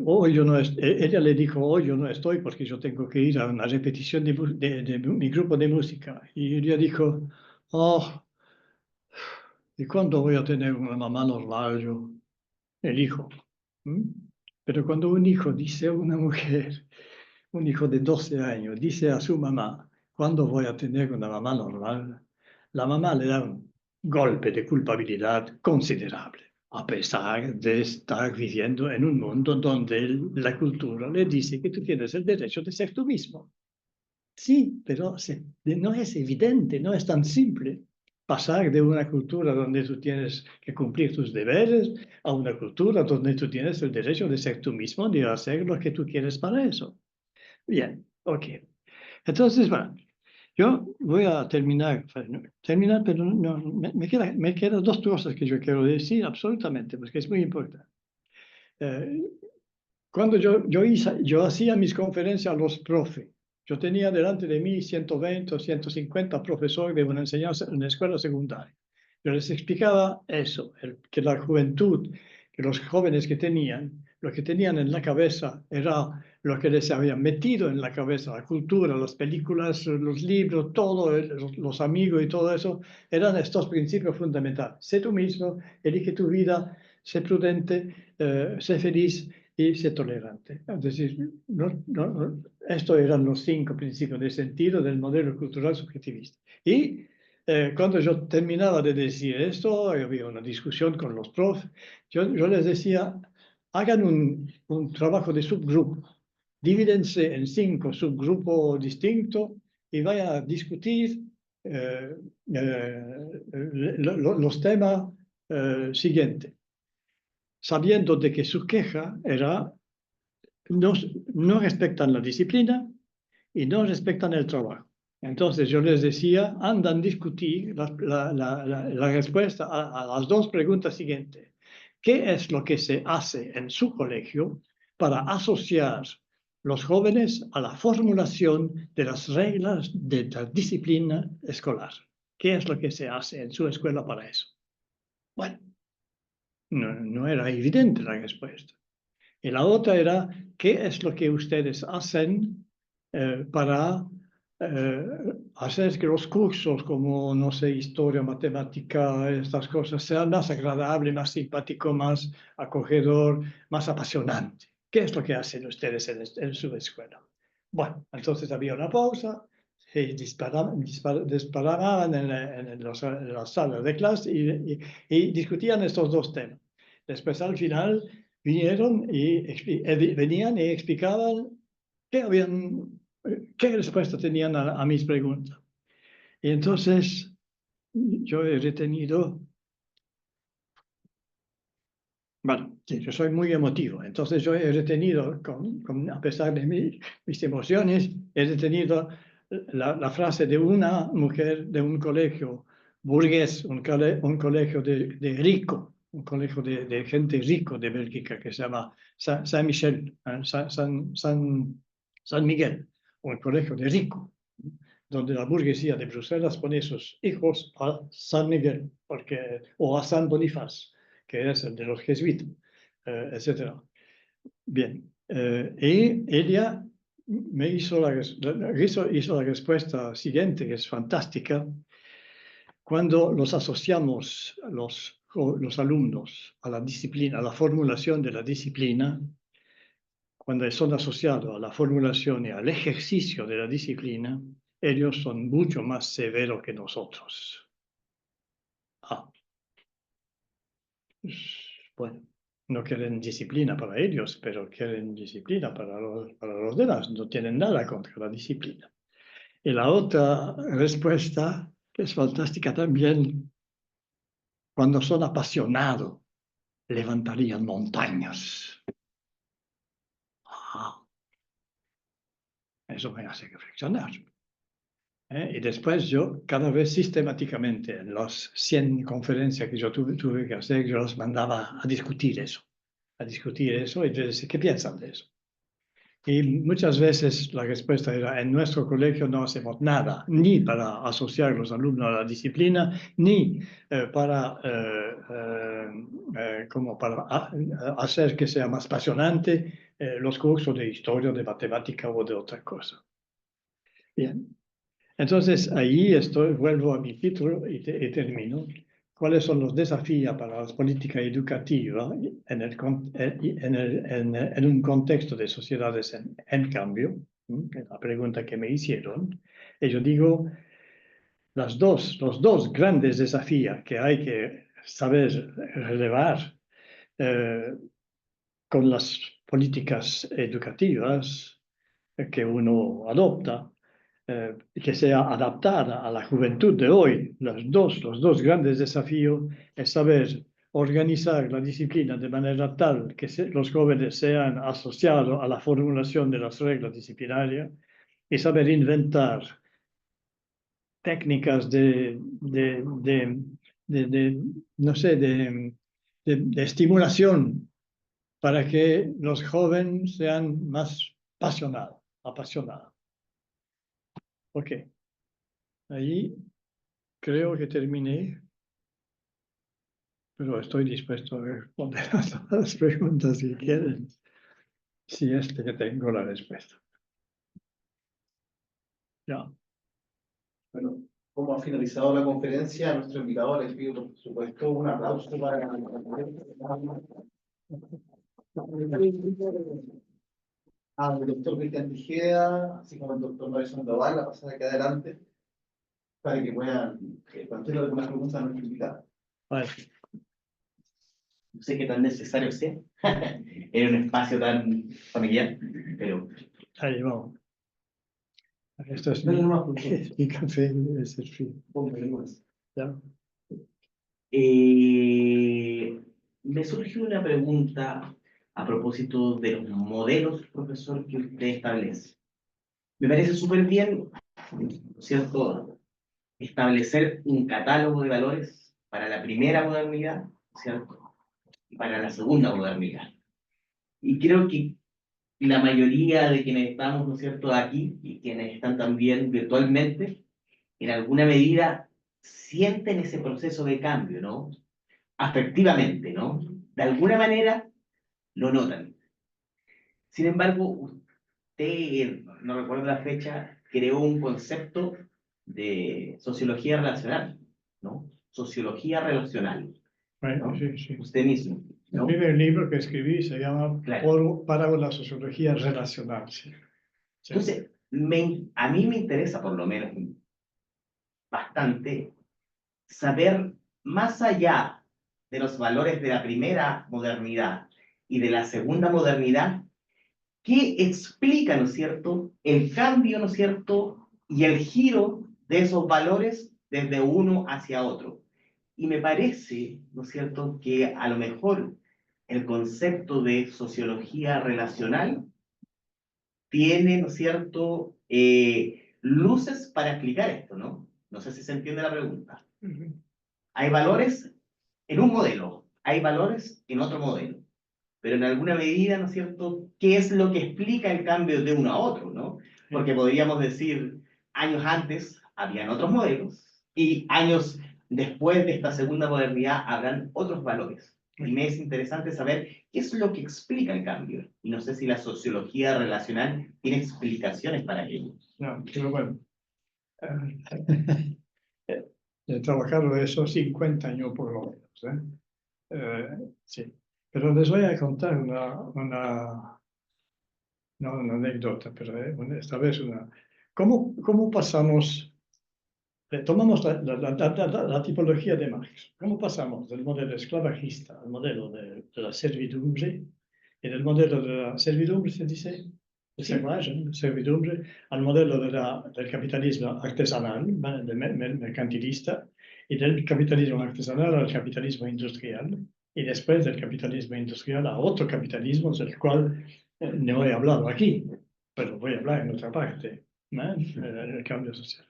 hoy yo no ella le dijo, hoy yo no estoy porque yo tengo que ir a una repetición de mi grupo de música. Y ella dijo, oh, ¿y cuándo voy a tener una mamá normal yo? El hijo. ¿Mm? Pero cuando un hijo dice a una mujer, un hijo de 12 años, dice a su mamá, ¿cuándo voy a tener una mamá normal? La mamá le da un golpe de culpabilidad considerable, a pesar de estar viviendo en un mundo donde la cultura le dice que tú tienes el derecho de ser tú mismo. Sí, pero no es evidente, no es tan simple pasar de una cultura donde tú tienes que cumplir tus deberes a una cultura donde tú tienes el derecho de ser tú mismo, de hacer lo que tú quieres para eso. Bien, ok. Entonces, bueno, yo voy a terminar, pero no, me quedan dos cosas que yo quiero decir absolutamente, porque es muy importante. Eh, Cuando yo hacía mis conferencias a los profes, yo tenía delante de mí 120 o 150 profesores de una enseñanza en una escuela secundaria. Yo les explicaba eso, que la juventud, que los jóvenes que tenían, lo que tenían en la cabeza era lo que les habían metido en la cabeza, la cultura, las películas, los libros, todo, los amigos y todo eso, eran estos principios fundamentales. Sé tú mismo, elige tu vida, sé prudente, sé feliz y sé tolerante. Es decir, estos eran los 5 principios de sentido del modelo cultural subjetivista. Y cuando yo terminaba de decir esto, había una discusión con los profes, yo les decía, hagan un trabajo de subgrupo, divídense en 5 subgrupos distintos y vayan a discutir los temas siguientes, sabiendo de que su queja era no respetan la disciplina y no respetan el trabajo. Entonces yo les decía, andan a discutir la respuesta a las 2 preguntas siguientes. ¿Qué es lo que se hace en su colegio para asociar los jóvenes a la formulación de las reglas de la disciplina escolar? ¿Qué es lo que se hace en su escuela para eso? Bueno, no era evidente la respuesta. Y la otra era, ¿qué es lo que ustedes hacen para hacer que los cursos como, no sé, historia, matemática, estas cosas, sean más agradable, más simpático, más acogedor, más apasionante? ¿Qué es lo que hacen ustedes en su escuela? Bueno, entonces había una pausa, se disparaban en las salas de clase y discutían estos 2 temas. Después, al final, vinieron venían y explicaban qué respuesta tenían a mis preguntas. Y entonces, yo he retenido Bueno, sí, yo soy muy emotivo, entonces yo he retenido, a pesar de mis emociones, he retenido la frase de una mujer de un colegio burgués, un colegio de rico, un colegio de gente rico de Bélgica que se llama Saint-Michel, San Miguel, un colegio de rico, donde la burguesía de Bruselas pone sus hijos a San Miguel o a San Bonifaz, que es el de los jesuitas, etc. Bien, y ella me hizo hizo la respuesta siguiente, que es fantástica. Cuando los asociamos, los alumnos, a la disciplina, a la formulación de la disciplina, cuando son asociados a la formulación y al ejercicio de la disciplina, ellos son mucho más severos que nosotros. Ah, bueno, no quieren disciplina para ellos, pero quieren disciplina para los demás. No tienen nada contra la disciplina. Y la otra respuesta, que es fantástica también, cuando son apasionados, levantarían montañas. Ah, eso me hace reflexionar. Y después yo, cada vez sistemáticamente, en las 100 conferencias que yo tuve que hacer, yo los mandaba a discutir eso y decir, ¿qué piensan de eso? Y muchas veces la respuesta era, en nuestro colegio no hacemos nada, ni para asociar a los alumnos a la disciplina, ni como para hacer que sea más apasionante los cursos de historia, de matemática o de otra cosa. Bien. Entonces, ahí vuelvo a mi título y termino. ¿Cuáles son los desafíos para la política educativa en un contexto de sociedades en cambio? La pregunta que me hicieron. Y yo digo, los dos grandes desafíos que hay que saber relevar con las políticas educativas que uno adopta, que sea adaptada a la juventud de hoy. Los dos grandes desafíos es saber organizar la disciplina de manera tal que los jóvenes sean asociados a la formulación de las reglas disciplinarias y saber inventar técnicas no sé, de estimulación para que los jóvenes sean más apasionados. Ok, ahí creo que terminé, pero estoy dispuesto a responder a todas las preguntas que quieren, si es que tengo la respuesta. Ya. Bueno, como ha finalizado la conferencia, a nuestro invitado les pido, por supuesto, un aplauso para al doctor Cristian Tejeda, así como al doctor Mauricio Sandoval, la pasada aquí adelante, para que puedan plantear algunas preguntas a nuestro invitado. Vale. No sé qué tan necesario sea en un espacio tan familiar, pero Ahí vamos. Esto es mi café, es el frío. ¿Ya? Me surgió una pregunta a propósito de los modelos, profesor, que usted establece. Me parece súper bien, ¿no es cierto?, establecer un catálogo de valores para la primera modernidad, ¿cierto?, y para la segunda modernidad. Y creo que la mayoría de quienes estamos, ¿no es cierto?, aquí y quienes están también virtualmente, en alguna medida sienten ese proceso de cambio, ¿no? Afectivamente, ¿no? De alguna manera lo notan. Sin embargo, usted, no recuerdo la fecha, creó un concepto de sociología relacional, ¿no? Sociología relacional, Bueno, ¿no? sí. Usted mismo, El ¿no? primer libro que escribí se llama Claro. Para la sociología relacional. Sí. Sí. Entonces, a mí me interesa por lo menos bastante saber, más allá de los valores de la primera modernidad y de la segunda modernidad, qué explica, ¿no es cierto?, el cambio, ¿no es cierto?, y el giro de esos valores desde uno hacia otro. Y me parece, ¿no es cierto?, que a lo mejor el concepto de sociología relacional tiene, ¿no es cierto?, luces para explicar esto, ¿no? No sé si se entiende la pregunta. Hay valores en un modelo, hay valores en otro modelo, pero en alguna medida, ¿no es cierto?, ¿qué es lo que explica el cambio de uno a otro, ¿no? Porque podríamos decir, años antes habían otros modelos y años después de esta segunda modernidad habrán otros valores. Y me es interesante saber qué es lo que explica el cambio. Y no sé si la sociología relacional tiene explicaciones para ello. No, pero bueno, he trabajado eso 50 años por lo menos, sí. Pero les voy a contar no una anécdota, pero esta vez una. ¿Cómo pasamos? Tomamos la tipología de Marx. ¿Cómo pasamos del modelo esclavagista al modelo de la servidumbre y del modelo de la servidumbre, se dice, servidumbre, al modelo del capitalismo artesanal, mercantilista, y del capitalismo artesanal al capitalismo industrial, y después del capitalismo industrial a otro capitalismo, del cual no he hablado aquí, pero voy a hablar en otra parte, el cambio social?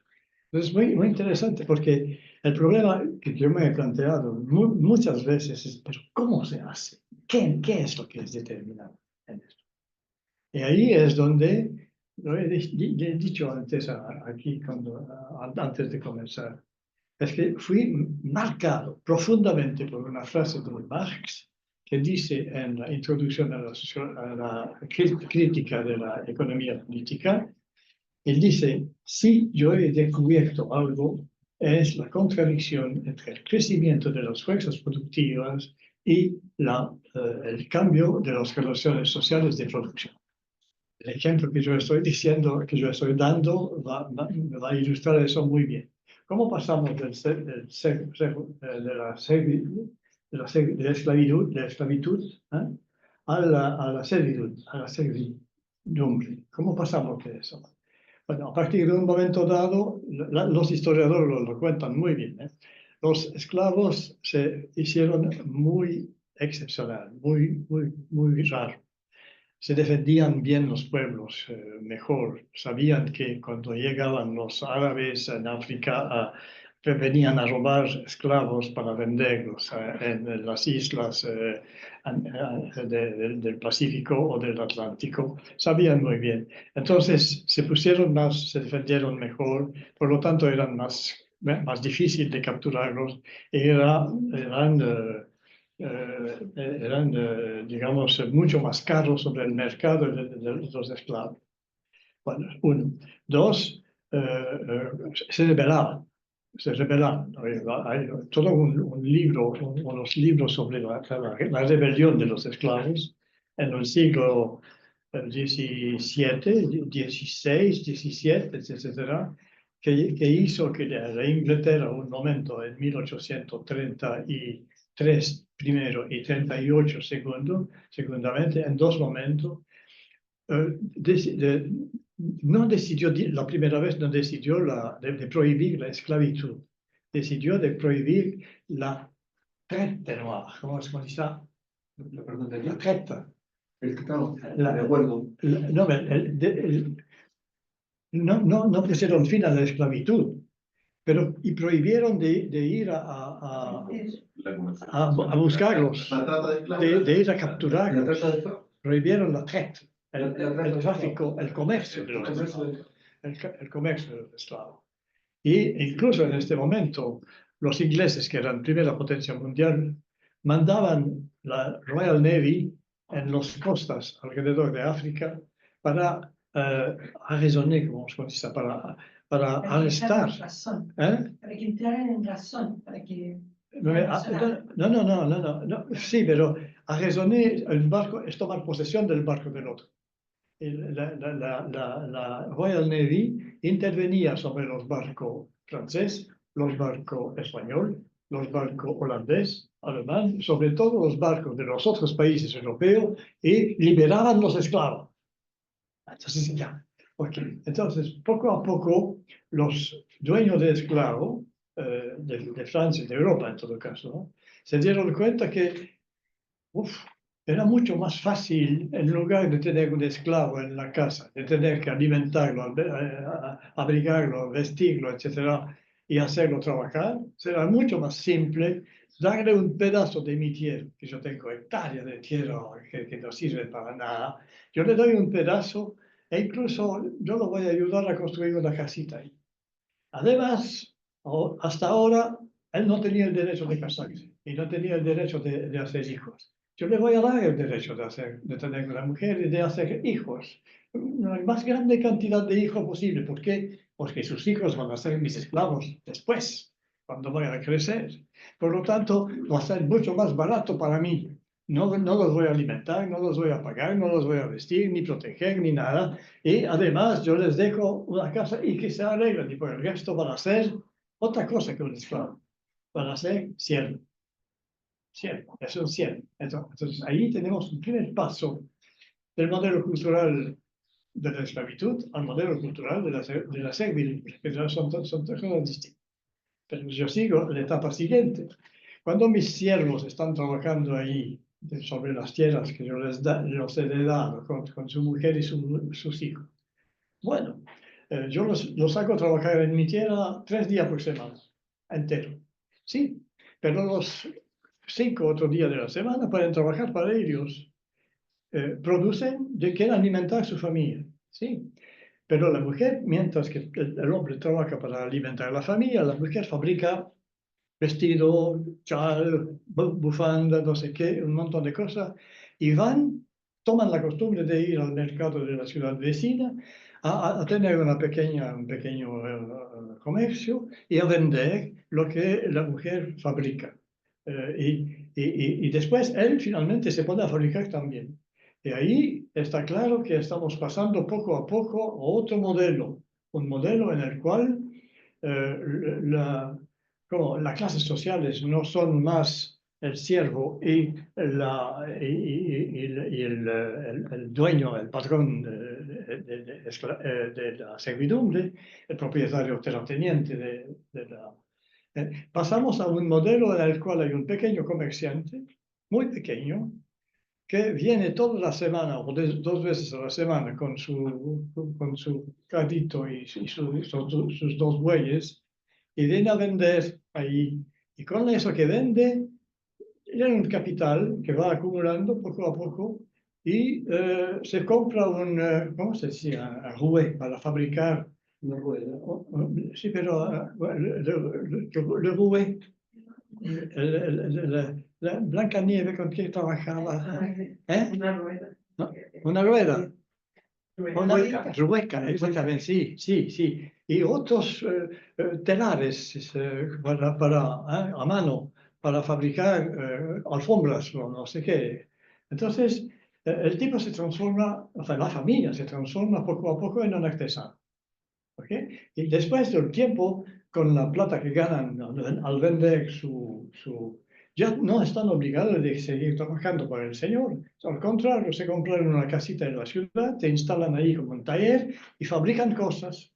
Es muy interesante porque el problema que yo me he planteado muchas veces es, pero ¿cómo se hace? ¿Qué es lo que es determinado en esto? Y ahí es donde, lo he dicho antes aquí, antes de comenzar, es que fui marcado profundamente por una frase de Marx que dice en la introducción a la crítica de la economía política. Él dice, si yo he descubierto algo, es la contradicción entre el crecimiento de las fuerzas productivas y el cambio de las relaciones sociales de producción. El ejemplo que yo estoy diciendo, que yo estoy dando, me va a ilustrar eso muy bien. ¿Cómo pasamos de la esclavitud a la servidumbre? ¿Cómo pasamos de eso? Bueno, a partir de un momento dado, los historiadores lo cuentan muy bien. Los esclavos se hicieron muy excepcional, muy raro. Se defendían bien los pueblos, mejor. Sabían que cuando llegaban los árabes en África, venían a robar esclavos para venderlos en las islas del Pacífico o del Atlántico. Sabían muy bien. Entonces se defendieron mejor, por lo tanto eran más difícil de capturarlos y eran, digamos, mucho más caros sobre el mercado de los esclavos. Bueno, uno. Dos, se rebelaban. Hay todo un libro, unos libros sobre la rebelión de los esclavos en el siglo XVII, XVI, XVII, etc., que hizo que la Inglaterra, un momento en 1833 primero y 38 segundamente, en dos momentos, no decidió, la primera vez no decidió de prohibir la esclavitud, decidió de prohibir la traite noire, ¿cómo se dice? La traite. De acuerdo. No pusieron fin a la esclavitud, pero y prohibieron de ir a buscarlos, de ir a capturarlos. Prohibieron la traite, el tráfico, el comercio de los esclavos. El comercio de los esclavos. Y incluso en este momento, los ingleses, que eran primera potencia mundial, mandaban la Royal Navy en las costas alrededor de África para arraisonner, como se dice, para arrestar. Para que entraran en razón, para que... No, sí, pero arraisonner el barco es tomar posesión del barco del otro. La Royal Navy intervenía sobre los barcos francés, los barcos español, los barcos holandés, alemán, sobre todo los barcos de los otros países europeos, y liberaban los esclavos. Entonces, entonces, poco a poco, los dueños de esclavos de Francia y de Europa, en todo caso, ¿no?, se dieron cuenta que Era mucho más fácil, en lugar de tener un esclavo en la casa, de tener que alimentarlo, abrigarlo, vestirlo, etcétera, y hacerlo trabajar, será mucho más simple darle un pedazo de mi tierra, que yo tengo hectáreas de tierra que no sirve para nada. Yo le doy un pedazo e incluso yo lo voy a ayudar a construir una casita ahí. Además, hasta ahora, él no tenía el derecho de casarse y no tenía el derecho de hacer hijos. Yo le voy a dar el derecho de tener una mujer y de hacer hijos. La más grande cantidad de hijos posible. ¿Por qué? Porque sus hijos van a ser mis esclavos después, cuando vayan a crecer. Por lo tanto, va a ser mucho más barato para mí. No los voy a alimentar, no los voy a pagar, no los voy a vestir, ni proteger, ni nada. Y además yo les dejo una casa y que se arreglen. Y por el resto van a ser otra cosa que un esclavo. Van a ser siervo. Siervo, es un siervo. Entonces ahí tenemos un primer paso del modelo cultural de la esclavitud al modelo cultural de la servidumbre, que son dos cosas distintas. Pero yo sigo la etapa siguiente. Cuando mis siervos están trabajando ahí sobre las tierras que yo los he dado con su mujer y sus hijos, bueno, yo los hago trabajar en mi tierra 3 días por semana, entero. Sí, pero los 5 otros días de la semana pueden trabajar para ellos. Producen, quieren alimentar a su familia, sí. Pero la mujer, mientras que el hombre trabaja para alimentar a la familia, la mujer fabrica vestido, chal, bufanda, no sé qué, un montón de cosas, y toman la costumbre de ir al mercado de la ciudad vecina a tener un pequeño comercio y a vender lo que la mujer fabrica. Y después él finalmente se pone a fabricar también. Y ahí está claro que estamos pasando poco a poco a otro modelo, un modelo en el cual como las clases sociales no son más el siervo y el dueño, el patrón de la servidumbre, el propietario terrateniente pasamos a un modelo en el cual hay un pequeño comerciante, muy pequeño, que viene toda la semana o 2 veces a la semana con su carrito y sus 2 bueyes y viene a vender ahí. Y con eso que vende, tiene un capital que va acumulando poco a poco y se compra ¿cómo se decía? Un rouet para fabricar. Una rueda. Sí, pero le rouet. La Blancanieves con quien trabajaba. ¿Eh? Una rueda. ¿No? Una rueda. Una Rueca. rueca, exactamente, sí, sí, sí. Y otros telares a mano para fabricar alfombras o no sé qué. Entonces, el tipo se transforma, o sea, la familia se transforma poco a poco en un artesano. ¿Okay? Y después del tiempo, con la plata que ganan al vender ya no están obligados de seguir trabajando para el señor. Al contrario, se compran una casita en la ciudad, se instalan ahí como un taller y fabrican cosas.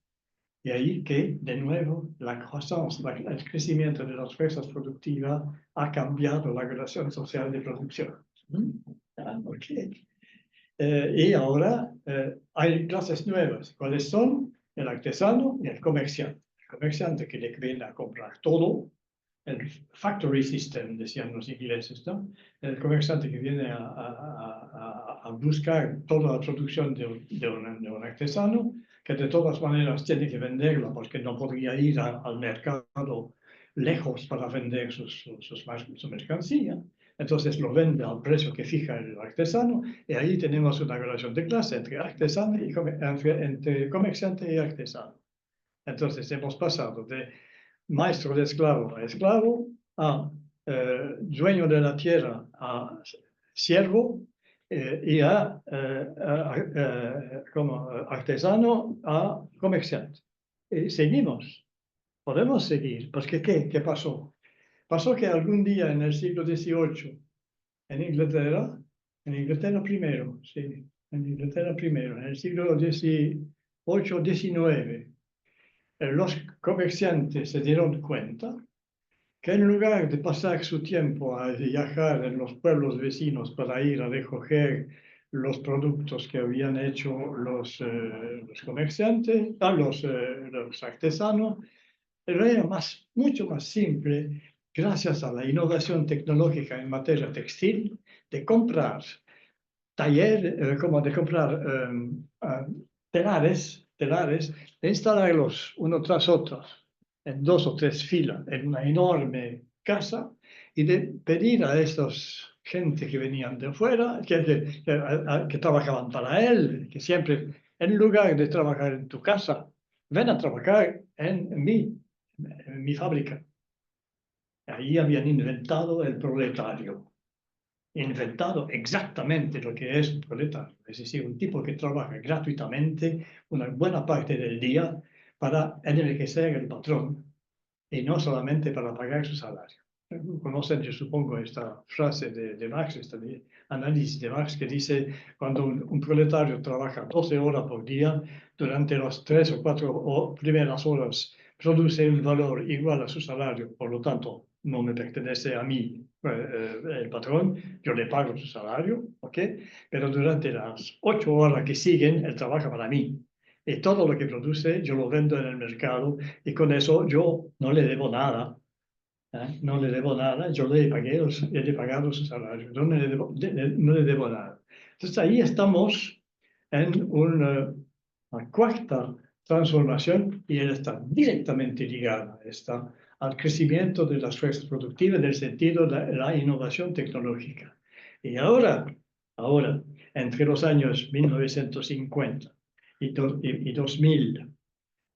Y ahí que, de nuevo, la croissance, el crecimiento de las fuerzas productivas ha cambiado la relación social de producción. Okay. Y ahora hay clases nuevas. ¿Cuáles son? El artesano y el comerciante. El comerciante que le viene a comprar todo, el factory system, decían los ingleses, ¿no? El comerciante que viene a buscar toda la producción de un artesano, que de todas maneras tiene que venderla porque no podría ir al mercado lejos para vender su mercancía. Entonces lo vende al precio que fija el artesano y ahí tenemos una relación de clase entre artesano y entre comerciante y artesano. Entonces hemos pasado de maestro de esclavo a esclavo, a dueño de la tierra, a siervo y como artesano a comerciante. Y seguimos, podemos seguir, porque ¿qué pasó? Pasó que algún día en el siglo XVIII, en Inglaterra primero, sí, en Inglaterra primero, en el siglo XVIII, XIX, los comerciantes se dieron cuenta que en lugar de pasar su tiempo a viajar en los pueblos vecinos para ir a recoger los productos que habían hecho los comerciantes, los artesanos, pero era mucho más simple, gracias a la innovación tecnológica en materia textil, de comprar como de comprar telares, de instalarlos uno tras otro en 2 o 3 filas en una enorme casa y de pedir a estos gente que venían de fuera, que trabajaban para él, que siempre, en lugar de trabajar en tu casa, ven a trabajar en mi fábrica. Ahí habían inventado el proletario, inventado exactamente lo que es un proletario, es decir, un tipo que trabaja gratuitamente una buena parte del día para enriquecer el patrón y no solamente para pagar su salario. Conocen, yo supongo, esta frase de Marx, este análisis de Marx que dice, cuando un proletario trabaja 12 horas por día, durante las 3 o 4 primeras horas produce un valor igual a su salario, por lo tanto, no me pertenece a mí el patrón, yo le pago su salario, ¿ok? Pero durante las 8 horas que siguen, él trabaja para mí. Y todo lo que produce yo lo vendo en el mercado y con eso yo no le debo nada. No le debo nada, yo le he pagado su salario, no le debo nada. Entonces ahí estamos en una cuarta transformación y él está directamente ligada al crecimiento de las fuerzas productivas en el sentido de la innovación tecnológica. Y ahora, entre los años 1950 y 2000,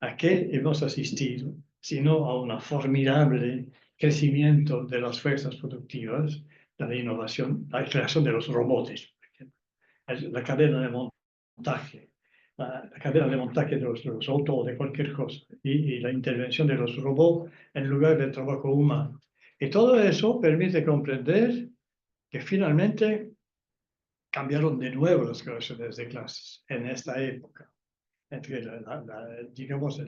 ¿a qué hemos asistido? Sino a un formidable crecimiento de las fuerzas productivas, de la innovación, la creación de los robots, por ejemplo, la cadena de montaje, la cadena de montaje de los autos, de cualquier cosa, y la intervención de los robots en lugar del trabajo humano. Y todo eso permite comprender que finalmente cambiaron de nuevo las relaciones de clases en esta época entre digamos,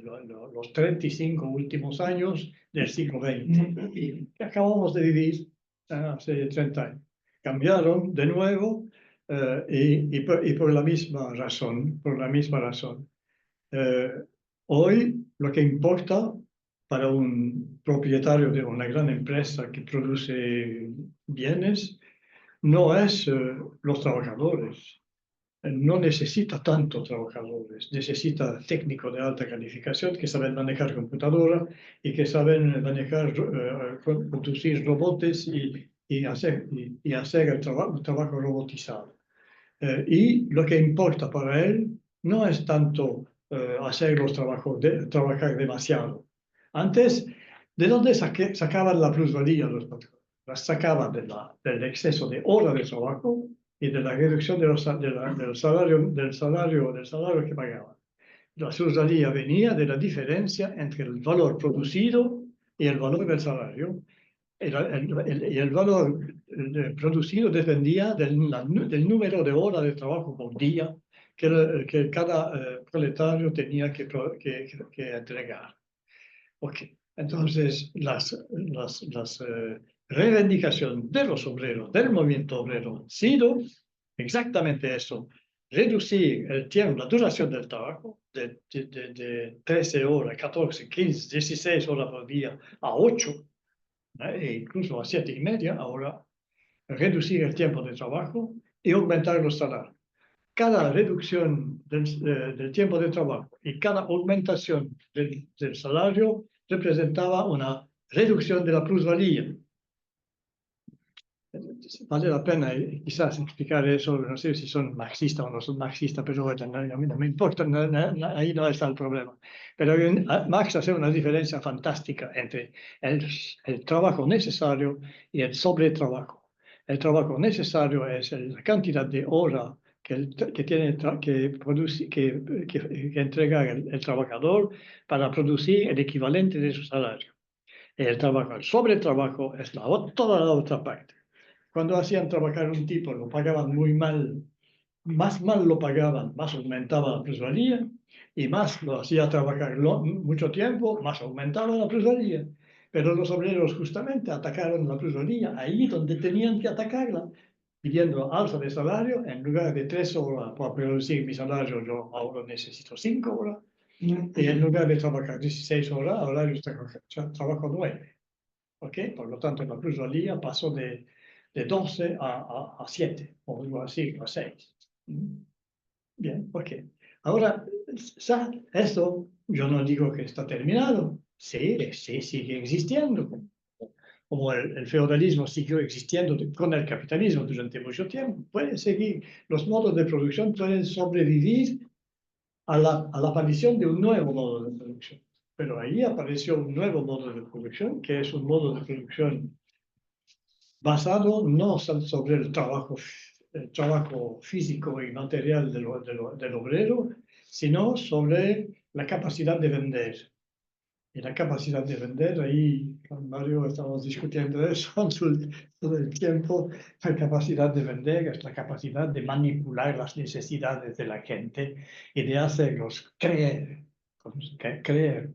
los 35 últimos años del siglo XX, que acabamos de vivir hace 30 años. Cambiaron de nuevo y por la misma razón, hoy lo que importa para un propietario de una gran empresa que produce bienes no es los trabajadores, no necesita tanto trabajadores, necesita técnicos de alta calificación que saben manejar computadora y que saben manejar, conducir robots y hacer el trabajo robotizado. Y lo que importa para él no es tanto hacerlos trabajar demasiado. Antes, ¿de dónde sacaban la plusvalía los patrones? Las sacaban del exceso de horas de trabajo y de la reducción del salario que pagaban. La plusvalía venía de la diferencia entre el valor producido y el valor del salario. Y el valor producido dependía del número de horas de trabajo por día que cada proletario tenía que entregar. Okay. Entonces, las reivindicaciones de los obreros, del movimiento obrero, han sido exactamente eso: reducir el tiempo, la duración del trabajo de 13 horas, 14, 15, 16 horas por día a 8, e incluso a 7:30 ahora, reducir el tiempo de trabajo y aumentar los salarios. Cada reducción del tiempo de trabajo y cada aumentación del salario representaba una reducción de la plusvalía. Vale la pena quizás explicar eso, no sé si son marxistas o no son marxistas, pero bueno, a mí no me importa, ahí no está el problema. Pero Marx hace una diferencia fantástica entre el trabajo necesario y el sobretrabajo. El trabajo necesario es la cantidad de horas que tiene que entregar el trabajador para producir el equivalente de su salario. El sobretrabajo es toda la otra parte. Cuando hacían trabajar un tipo, lo pagaban muy mal, más mal lo pagaban, más aumentaba la plusvalía, y más lo hacía trabajar mucho tiempo, más aumentaba la plusvalía. Pero los obreros justamente atacaron la plusvalía ahí donde tenían que atacarla, pidiendo alza de salario. En lugar de 3 horas para producir mi salario, yo ahora necesito 5 horas. Y en lugar de trabajar 16 horas, ahora yo trabajo 9. ¿Ok? Por lo tanto, la plusvalía pasó de 12 a 7, o algo así, a 6. Bien, ok. Ahora, esto yo no digo que está terminado. Sí, sigue existiendo. Como el feudalismo siguió existiendo con el capitalismo durante mucho tiempo, puede seguir. Los modos de producción pueden sobrevivir a la aparición de un nuevo modo de producción. Pero ahí apareció un nuevo modo de producción, que es un modo de producción basado no sobre el trabajo físico y material del obrero, sino sobre la capacidad de vender. Y la capacidad de vender, ahí con Mario estamos discutiendo eso todo el tiempo. La capacidad de vender es la capacidad de manipular las necesidades de la gente y de hacerlos creer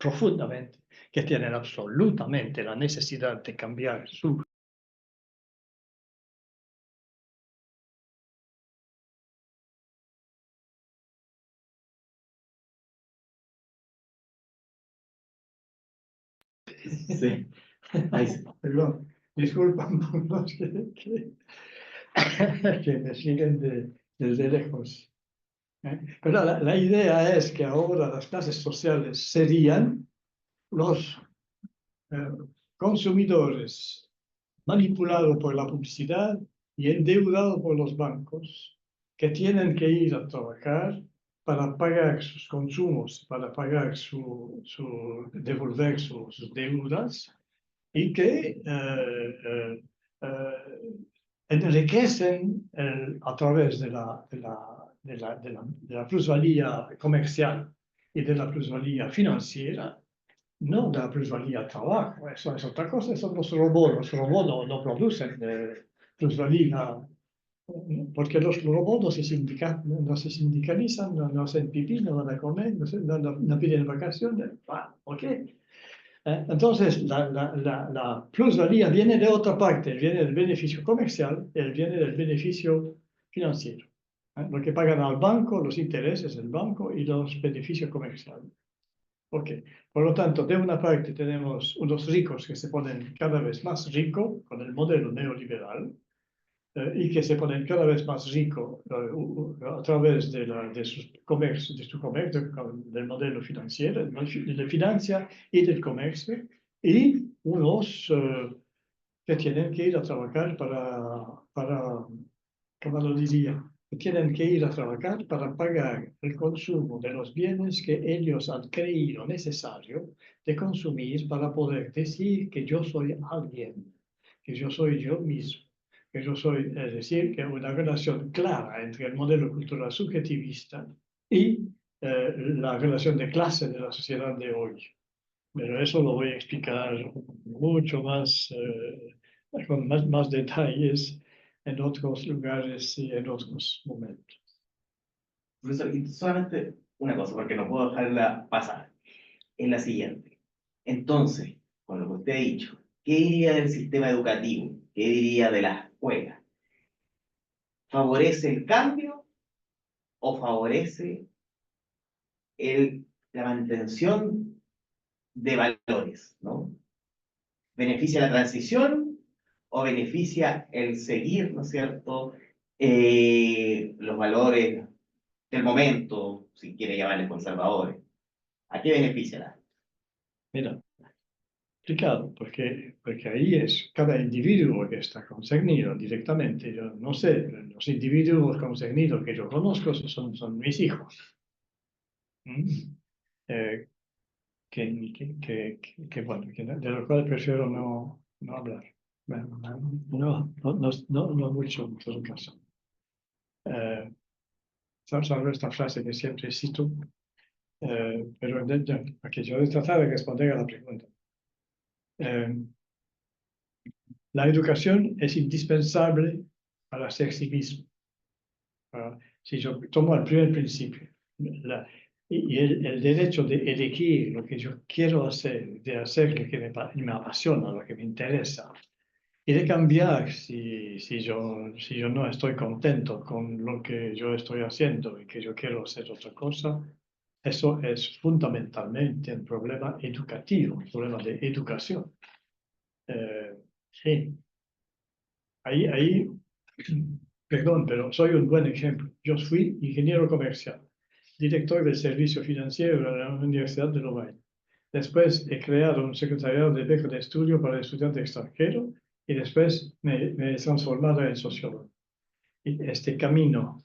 profundamente que tienen absolutamente la necesidad de cambiar su Sí. Ahí sí. Perdón, disculpan por los que me siguen desde lejos. Pero la idea es que ahora las clases sociales serían los consumidores manipulados por la publicidad y endeudados por los bancos, que tienen que ir a trabajar para pagar sus consumos, para pagar devolver sus deudas, y que enriquecen a través de la plusvalía comercial y de la plusvalía financiera, no de la plusvalía trabajo. Eso es otra cosa, son los robots. Los robots no producen plusvalía, porque los robots no se sindicalizan, no hacen pipí, no van a comer, no piden vacaciones. ¿Ok? Entonces, la plusvalía viene de otra parte, viene del beneficio comercial, viene del beneficio financiero. Lo que pagan al banco, los intereses del banco y los beneficios comerciales. Ok, por lo tanto, de una parte tenemos unos ricos que se ponen cada vez más ricos con el modelo neoliberal, y que se ponen cada vez más ricos a través de su comercio, del modelo financiero, de financia y del comercio, y unos que tienen que ir a trabajar ¿cómo lo diría? Que tienen que ir a trabajar para pagar el consumo de los bienes que ellos han creído necesario de consumir para poder decir que yo soy alguien, que yo soy yo mismo, que yo soy, es decir, que hay una relación clara entre el modelo cultural subjetivista y la relación de clase de la sociedad de hoy. Pero eso lo voy a explicar mucho más, con más detalles en otros lugares y en otros momentos. Profesor, y solamente una cosa, porque no puedo dejarla pasar, es la siguiente. Entonces, con lo que usted ha dicho, ¿qué diría del sistema educativo? ¿Qué diría de la escuela? ¿Favorece el cambio o favorece la mantención de valores, ¿no? ¿Beneficia la transición o beneficia el seguir, ¿no es cierto?, los valores del momento, si quiere llamarles conservadores? ¿A qué beneficiará? Mira, explicado, porque ahí es cada individuo que está concernido directamente. Yo no sé, los individuos concernidos que yo conozco son mis hijos. ¿Mm? Eh, bueno, de lo cual prefiero no hablar. Bueno, no mucho en todo caso. Salvo esta frase que siempre cito, pero aquí yo voy a tratar de responder a la pregunta. La educación es indispensable para ser sí mismo. Si yo tomo el primer principio, y el derecho de elegir lo que yo quiero hacer, de hacer lo que me apasiona, lo que me interesa, y de cambiar si yo no estoy contento con lo que yo estoy haciendo y que yo quiero hacer otra cosa, eso es fundamentalmente un problema educativo, un problema de educación. Sí, ahí, perdón, pero soy un buen ejemplo. Yo fui ingeniero comercial, director del servicio financiero de la Universidad de Lovaina. Después he creado un secretariado de beca de estudio para estudiantes extranjeros y después me he transformado en sociólogo. Y este camino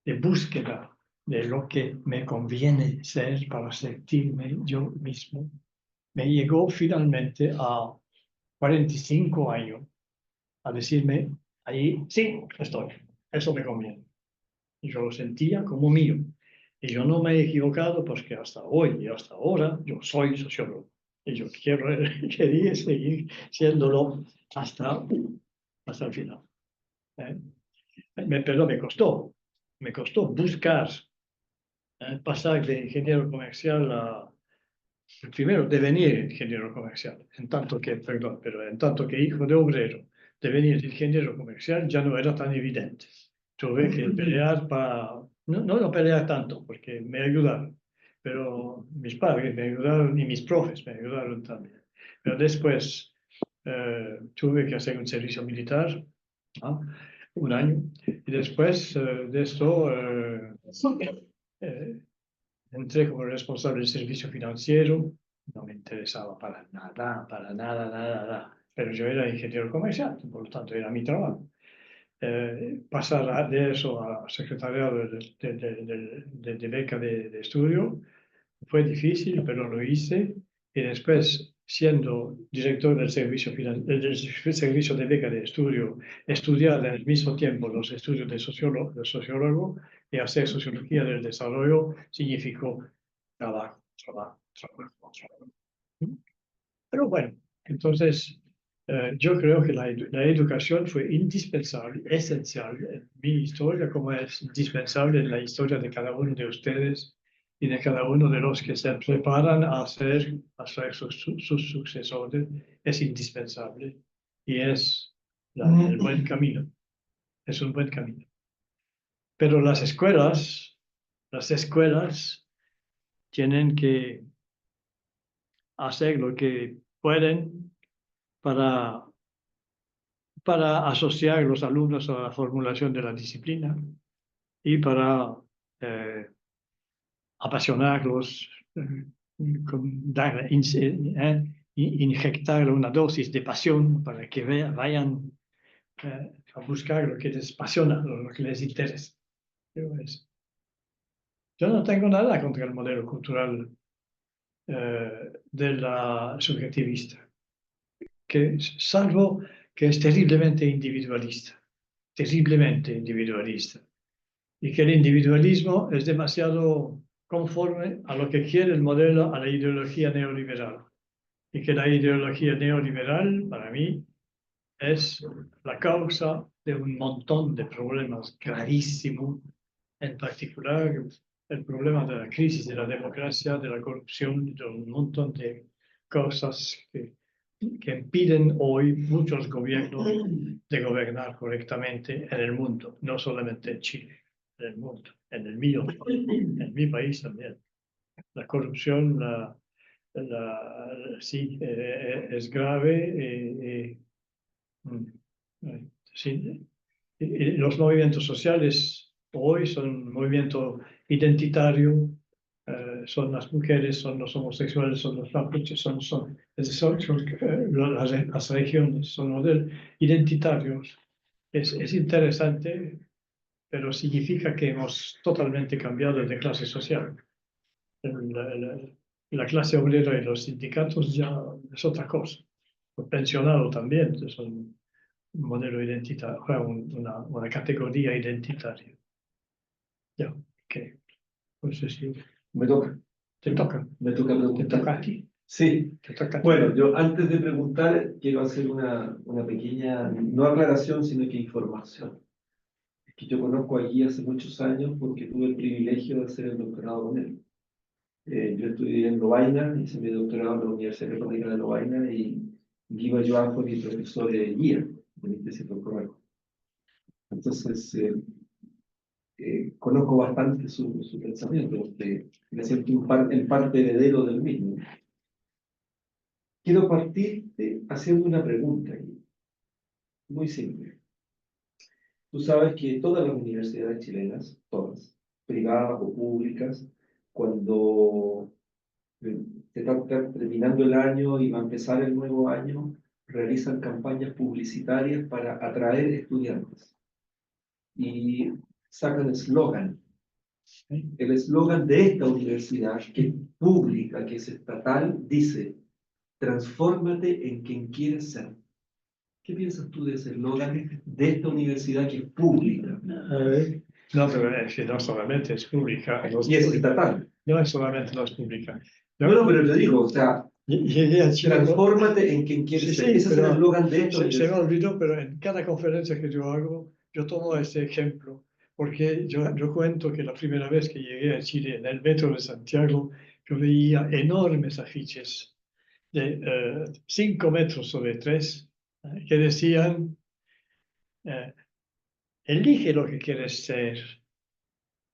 de búsqueda de lo que me conviene ser para sentirme yo mismo me llegó finalmente a 45 años a decirme, ahí sí, estoy, eso me conviene. Y yo lo sentía como mío. Y yo no me he equivocado porque hasta hoy y hasta ahora yo soy sociólogo. Y yo quería seguir siéndolo hasta el final. ¿Eh? Pero me costó buscar, pasar de ingeniero comercial a, primero, devenir ingeniero comercial, en tanto que, perdón, pero en tanto que hijo de obrero, devenir ingeniero comercial ya no era tan evidente. Tuve que pelear para, no pelear tanto, porque me ayudaron, pero mis padres me ayudaron y mis profes me ayudaron también. Pero después tuve que hacer un servicio militar, ¿no? Un año, y después de esto eh, entré como responsable del servicio financiero, no me interesaba para nada, nada. Pero yo era ingeniero comercial, por lo tanto era mi trabajo. Pasar de eso a secretariado de beca de estudio fue difícil, pero lo hice. Y después, siendo director del servicio de beca de estudio, estudiar al mismo tiempo los estudios de sociólogo y hacer sociología del desarrollo significó trabajo. Pero bueno, entonces yo creo que la educación fue indispensable, esencial en mi historia, como es indispensable en la historia de cada uno de ustedes y de cada uno de los que se preparan a ser sus sucesores. Es indispensable y es el buen camino. Es un buen camino. Pero las escuelas tienen que hacer lo que pueden para, para asociar a los alumnos a la formulación de la disciplina y para apasionarlos, inyectar una dosis de pasión para que vayan a buscar lo que les apasiona, lo que les interesa. Yo no tengo nada contra el modelo cultural de la subjetivista, salvo que es terriblemente individualista, y que el individualismo es demasiado conforme a lo que quiere el modelo, a la ideología neoliberal, y que la ideología neoliberal, para mí, es la causa de un montón de problemas gravísimos, en particular el problema de la crisis de la democracia, de la corrupción, de un montón de cosas que impiden hoy muchos gobiernos de gobernar correctamente en el mundo, no solamente en Chile, en el mundo, en el mío, en mi país también. La corrupción sí, es grave. Sí, los movimientos sociales hoy son un movimiento identitario, son las mujeres, son los homosexuales, son los mapuches, las regiones, son modelos identitarios. Es interesante, pero significa que hemos totalmente cambiado de clase social. La clase obrera y los sindicatos ya es otra cosa. Los pensionados también son un modelo identitario, una categoría identitaria. Ya, ok. Pues sí, Me toca, te toca te a preguntar. ti, Sí, te toca a ti. bueno, yo antes de preguntar quiero hacer una pequeña, no aclaración, sino que información. Es que yo conozco a Guy hace muchos años porque tuve el privilegio de hacer el doctorado con él. Yo estudié en Lovaina, hice mi doctorado en la Universidad Católica de Lovaina y Guido Joan fue mi profesor de guía de mi tesis doctoral. Entonces, conozco bastante su pensamiento, porque me siento en parte heredero del mismo. Quiero partirte haciendo una pregunta aquí, muy simple. Tú sabes que todas las universidades chilenas, todas, privadas o públicas, cuando se está terminando el año y va a empezar el nuevo año, realizan campañas publicitarias para atraer estudiantes y sacan eslogan. El eslogan de esta universidad, que es pública, que es estatal, dice: transfórmate en quien quieres ser. ¿Qué piensas tú de ese eslogan de esta universidad que es pública? No, pero es que no solamente es pública. Y es estatal. No es solamente no es pública. No, pero te digo, o sea, Llegué a Chile. transfórmate en quien quieres Sí, ser. sí, Ese es el pero eslogan de esta se me universidad. olvidó, pero en cada conferencia que yo hago, yo tomo ese ejemplo, porque yo cuento que la primera vez que llegué a Chile en el metro de Santiago, yo veía enormes afiches de 5 metros sobre 3 que decían, elige lo que quieres ser.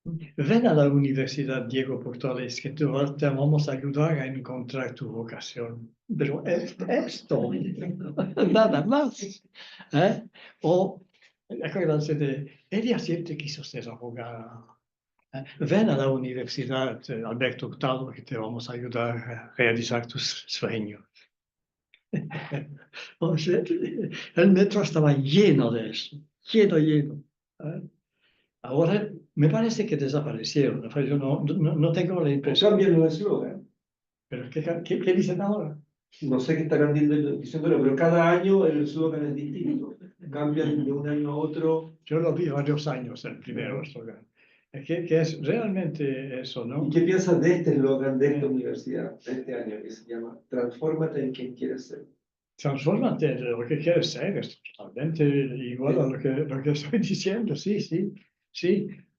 Ven a la Universidad Diego Portales, que te vamos a ayudar a encontrar tu vocación. Pero esto, nada más. ¿Eh? O, acuérdense de, ella siempre quiso ser abogada. Ven a la Universidad Alberto Hurtado, que te vamos a ayudar a realizar tus sueños. O sea, el metro estaba lleno de eso, lleno. ¿Eh? Ahora me parece que desaparecieron. Yo no tengo la O impresión. cambian los eslogan. ¿Pero qué dicen ahora? No sé qué estarán diciéndolo, pero cada año el eslogan es distinto. Cambian de un año a otro. Yo lo vi varios años, el primero eslogan. Que es realmente eso, ¿no? ¿Y qué piensas de este eslogan de esta universidad, de este año, que se llama transfórmate en quien quieres ser? Transfórmate en lo que quieres ser, es totalmente igual a lo que estoy diciendo, sí.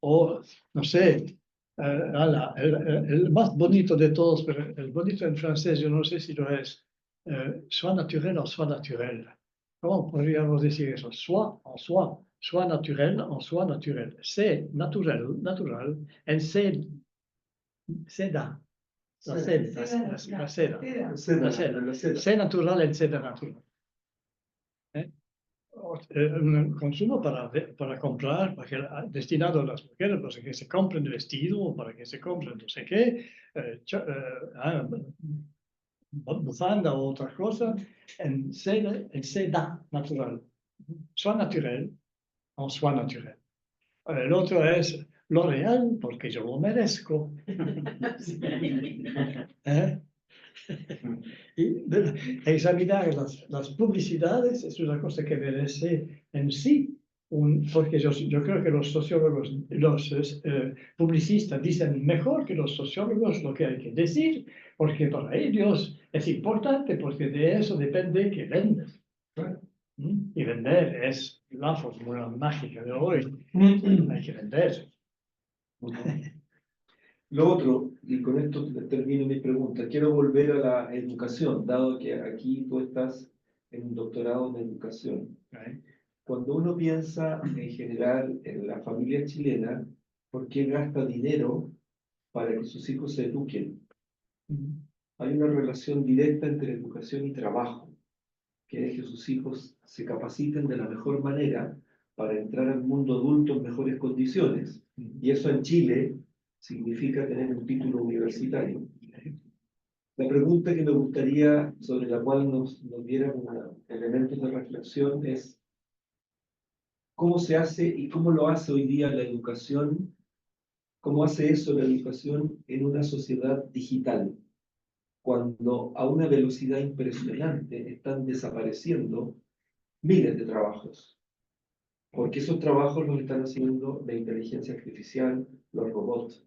O, no sé, el más bonito de todos, pero el bonito en francés, yo no sé si lo es, soit naturel o soit naturel. ¿Cómo podríamos decir eso? Soit en soi, soit naturel en soi naturel. C'est natural, en seda. La seda. La La seda. seda. C'est natural en seda natural. Un consumo para comprar, destinado a las mujeres, para que se compren vestido, para que se compren no sé qué, bufanda o otra cosa, en seda natural. Soit naturel, en soi naturel. El otro es L'Oréal, porque yo lo merezco. ¿Eh? Y examinar las publicidades es una cosa que merece en sí, porque yo creo que los sociólogos, los publicistas dicen mejor que los sociólogos lo que hay que decir, porque para ellos es importante, porque de eso depende que venden. Y vender es la fórmula mágica de hoy. Hay que vender. Lo otro, y con esto termino mi pregunta, quiero volver a la educación, dado que aquí tú estás en un doctorado en educación. Cuando uno piensa en general en la familia chilena, ¿por qué gasta dinero para que sus hijos se eduquen? Hay una relación directa entre educación y trabajo, que es que sus hijos se capaciten de la mejor manera para entrar al mundo adulto en mejores condiciones. Y eso en Chile significa tener un título universitario. La pregunta que me gustaría, sobre la cual nos dieran elementos de reflexión, es ¿cómo se hace y cómo lo hace hoy día la educación? ¿Cómo hace eso la educación en una sociedad digital? Cuando a una velocidad impresionante están desapareciendo miles de trabajos. Porque esos trabajos los están haciendo la inteligencia artificial, los robots.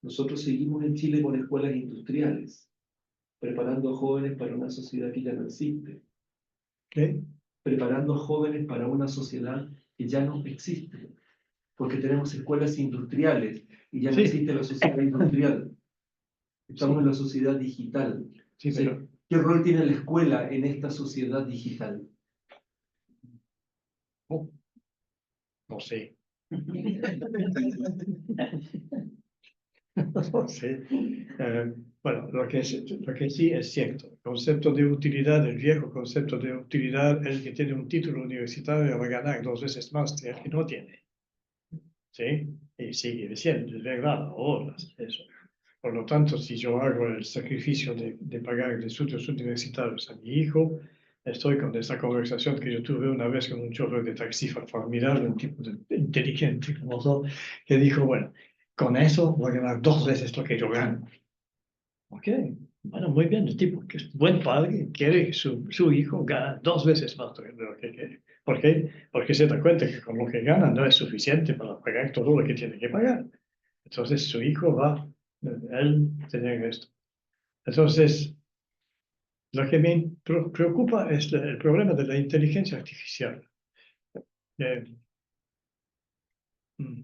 Nosotros seguimos en Chile con escuelas industriales, preparando jóvenes para una sociedad que ya no existe. ¿Qué? Preparando jóvenes para una sociedad que ya no existe. Porque tenemos escuelas industriales y ya no Sí. existe la sociedad industrial. Estamos en la sociedad digital. Sí, O sea, pero ¿qué rol tiene la escuela en esta sociedad digital? oh, no sé. No sé. Bueno, lo que sí es cierto, el concepto de utilidad, el viejo concepto de utilidad, el que tiene un título universitario va a ganar 2 veces más que el que no tiene. ¿Sí? Y sigue siendo, es verdad, ahora, eso. Por lo tanto, si yo hago el sacrificio de pagar estudios universitarios a mi hijo, estoy con esta conversación que yo tuve una vez con un chofer de taxi formidable, un tipo inteligente como yo, que dijo, bueno, con eso voy a ganar 2 veces lo que yo gano. Ok, bueno, muy bien, el tipo que es buen padre quiere que su hijo gane 2 veces más de lo que quiere. ¿Por qué? Porque se da cuenta que con lo que gana no es suficiente para pagar todo lo que tiene que pagar. Entonces su hijo va, él tener esto. Entonces, lo que me preocupa es el problema de la inteligencia artificial. Eh, mm,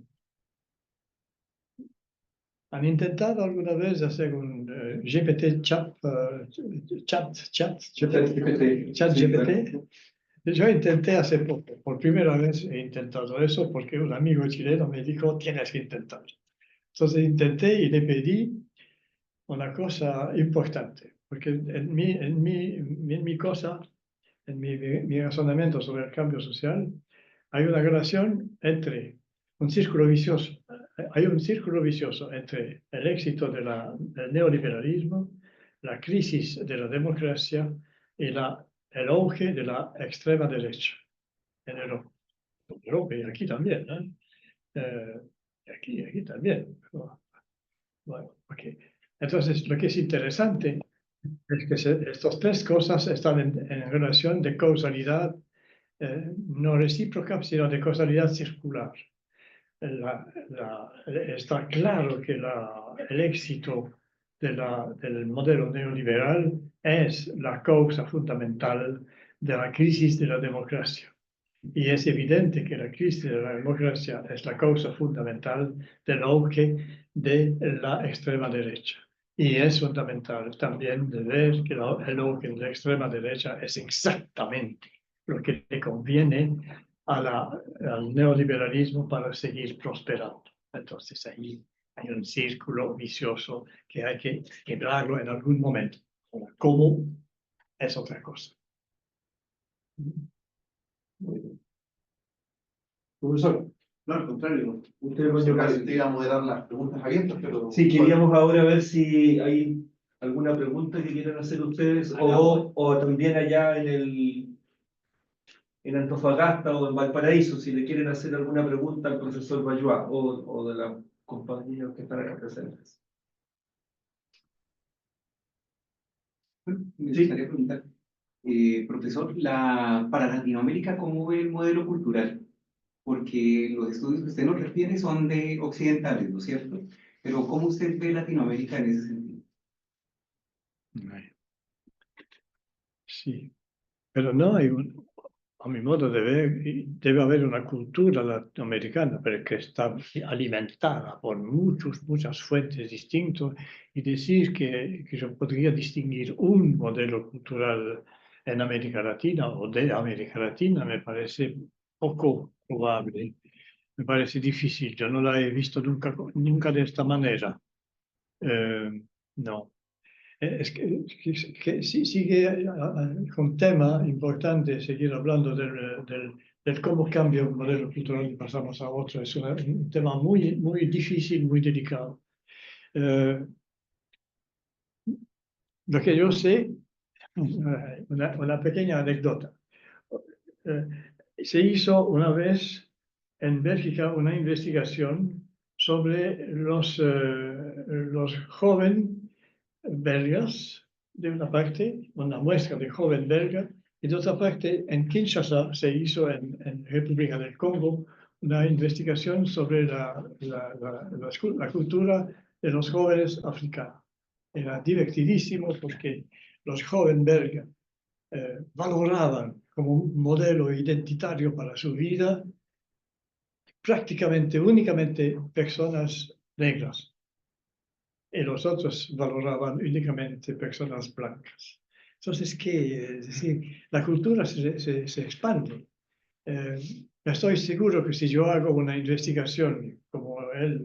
¿Han intentado alguna vez hacer un GPT chat Sí, GPT? Yo intenté hace poco, por primera vez he intentado eso porque un amigo chileno me dijo, tienes que intentarlo. Entonces intenté y le pedí una cosa importante, porque en mi razonamiento sobre el cambio social, hay una relación entre un círculo vicioso. Hay un círculo vicioso entre el éxito del neoliberalismo, la crisis de la democracia y el auge de la extrema derecha en Europa. En Europa y aquí también, ¿eh? Aquí también. Bueno, okay. Entonces, lo que es interesante es que estas 3 cosas están en relación de causalidad no recíproca, sino de causalidad circular. Está claro que el éxito del modelo neoliberal es la causa fundamental de la crisis de la democracia. Y es evidente que la crisis de la democracia es la causa fundamental del auge de la extrema derecha. Y es fundamental también de ver que el auge de la extrema derecha es exactamente lo que le conviene al neoliberalismo para seguir prosperando. Entonces ahí hay un círculo vicioso que hay que quebrarlo en algún momento. Ahora, ¿cómo? Es otra cosa. Profesor, No, al contrario. usted Te iba a moderar las preguntas abiertas, pero... sí, queríamos ahora ver si hay alguna pregunta que quieran hacer ustedes o también allá en Antofagasta o en Valparaíso, si le quieren hacer alguna pregunta al profesor Bayuá o de los compañeros que están acá presentes. Me gustaría preguntar, profesor, para Latinoamérica, ¿cómo ve el modelo cultural? Porque los estudios que usted nos refiere son de occidentales, ¿no es cierto? Pero ¿cómo usted ve Latinoamérica en ese sentido? Sí, pero no hay a mi modo de ver, debe haber una cultura latinoamericana, pero que está alimentada por muchas fuentes distintas y decir que yo podría distinguir un modelo cultural en América Latina o de América Latina me parece poco probable, me parece difícil, yo no la he visto nunca de esta manera. No. Es que sigue con tema importante seguir hablando del cómo cambia un modelo cultural y pasamos a otro. Es un tema muy difícil, muy delicado. Lo que yo sé, una pequeña anécdota. Eh, Se hizo una vez en Bélgica una investigación sobre los jóvenes belgas, de una parte, una muestra de joven belga, y de otra parte, en Kinshasa se hizo en República del Congo una investigación sobre la cultura de los jóvenes africanos. Era divertidísimo porque los jóvenes belgas valoraban como un modelo identitario para su vida prácticamente únicamente personas negras. y los otros valoraban únicamente personas blancas. Entonces, ¿qué? Es decir, la cultura se expande. Estoy seguro que si yo hago una investigación como él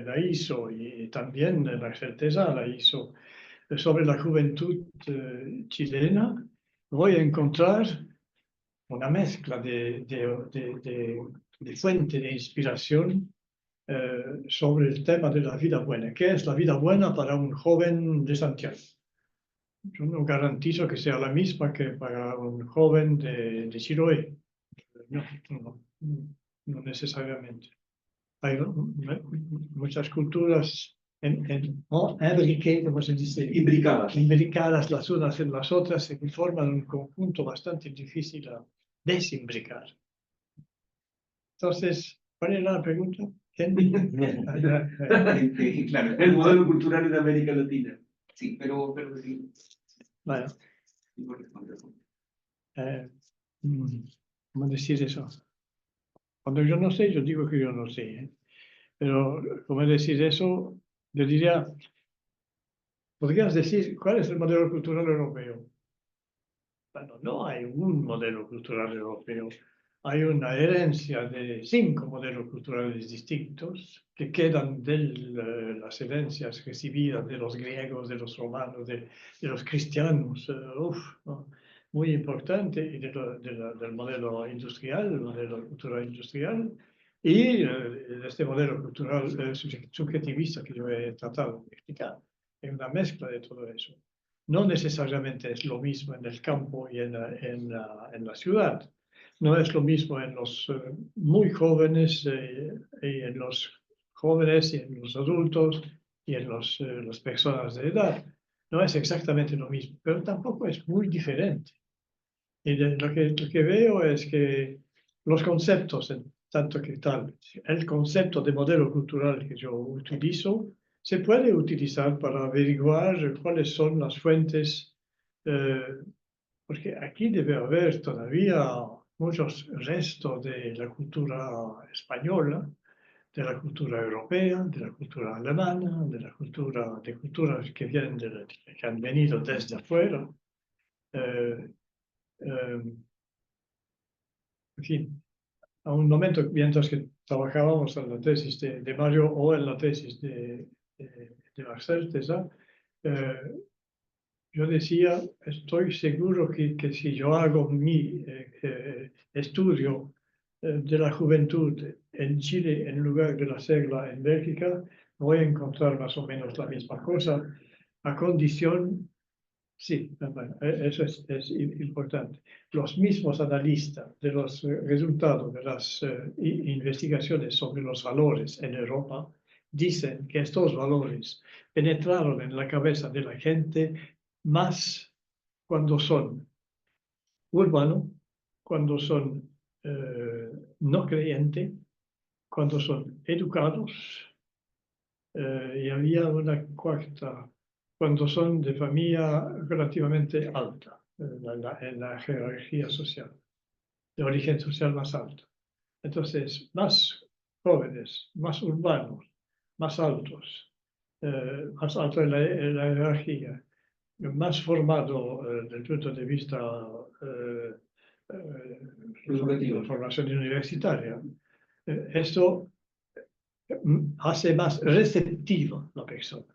la hizo y también la certeza la hizo sobre la juventud chilena, voy a encontrar una mezcla de fuente de inspiración sobre el tema de la vida buena. ¿Qué es la vida buena para un joven de Santiago? Yo no garantizo que sea la misma que para un joven de Chiloé. No necesariamente. Hay muchas culturas imbriquées, como se dice, imbricadas las unas en las otras y forman un conjunto bastante difícil a desimbricar. Entonces, ¿cuál era la pregunta? Claro, El modelo cultural en América Latina. sí, pero sí. Bueno, Sí, por responder. ¿cómo decir eso? Cuando yo no sé, yo digo que yo no sé. ¿Eh? Pero, ¿cómo decir eso? Yo diría, ¿podrías decir cuál es el modelo cultural europeo? Bueno, no hay un modelo cultural europeo. Hay una herencia de 5 modelos culturales distintos que quedan de las herencias recibidas de los griegos, de los romanos, de los cristianos. ¿No? Muy importante, y del modelo industrial, el modelo cultural industrial, y este modelo cultural subjetivista que yo he tratado de explicar. Es una mezcla de todo eso. No necesariamente es lo mismo en el campo y en la ciudad. No es lo mismo en los muy jóvenes y en los jóvenes y en los adultos y en las personas de edad. No es exactamente lo mismo, pero tampoco es muy diferente. Y lo que veo es que los conceptos, tanto que tal, el concepto de modelo cultural que yo utilizo, se puede utilizar para averiguar cuáles son las fuentes, porque aquí debe haber todavía muchos restos de la cultura española, de la cultura europea, de la cultura alemana, de culturas que vienen que han venido desde afuera. Eh, eh, en fin, a un momento, mientras que trabajábamos en la tesis de Mario o en la tesis de Marcel Tesa, yo decía, estoy seguro que si yo hago mi estudio de la juventud en Chile en lugar de hacerla en Bélgica, voy a encontrar más o menos la misma cosa, a condición, sí, bueno, eso es importante. Los mismos analistas de los resultados de las investigaciones sobre los valores en Europa dicen que estos valores penetraron en la cabeza de la gente más cuando son urbanos, cuando son no creyentes, cuando son educados, y había una cuarta, cuando son de familia relativamente alta, en la jerarquía social, de origen social más alto. Entonces, más jóvenes, más urbanos, más altos, más alto en la jerarquía, más formado desde el punto de vista de la formación universitaria. Esto hace más receptiva la persona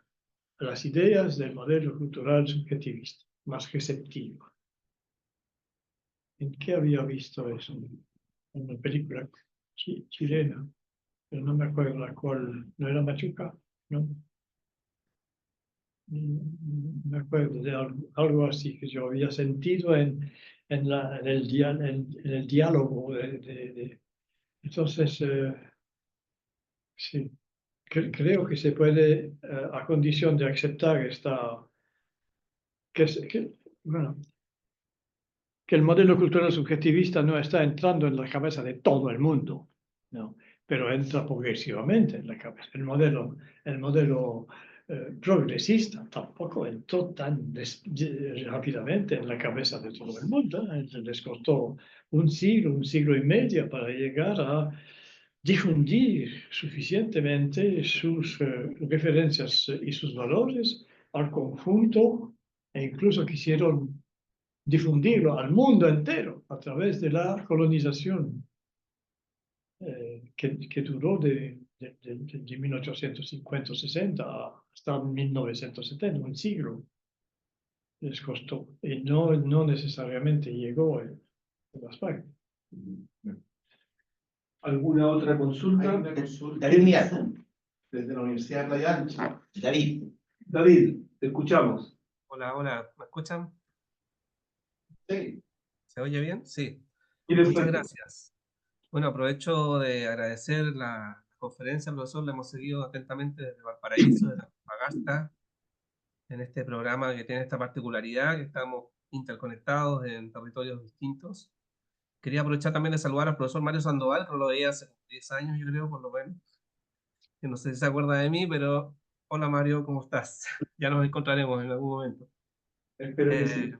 a las ideas del modelo cultural subjetivista, más receptiva. ¿En qué había visto eso? En una película chilena, pero no me acuerdo la cual, ¿no era Machuca? ¿No? Me acuerdo de algo así que yo había sentido en el diálogo. Entonces, sí, creo que se puede, a condición de aceptar bueno, que el modelo cultural subjetivista no está entrando en la cabeza de todo el mundo, ¿no? Pero entra progresivamente en la cabeza. El modelo progresista tampoco entró tan rápidamente en la cabeza de todo el mundo. Les costó un siglo y medio para llegar a difundir suficientemente sus referencias y sus valores al conjunto, e incluso quisieron difundirlo al mundo entero a través de la colonización que duró de 1850-60 hasta 1970, un siglo les costó, y no necesariamente llegó a todas partes. ¿Alguna otra Hay consulta? una consulta David Miranda. desde la Universidad de Playa Ancha. David, David, te escuchamos. Hola, hola, ¿me escuchan? Sí. ¿Se oye bien? Sí. ¿Quieres Muchas ver? gracias. Bueno, aprovecho de agradecer la conferencia, profesor. La hemos seguido atentamente desde Valparaíso, desde Antofagasta, en este programa que tiene esta particularidad, que estamos interconectados en territorios distintos. Quería aprovechar también de saludar al profesor Mario Sandoval, que no lo veía hace 10 años, yo creo, por lo menos. Que no sé si se acuerda de mí, pero hola Mario, ¿cómo estás? Ya nos encontraremos en algún momento. Espero que sí.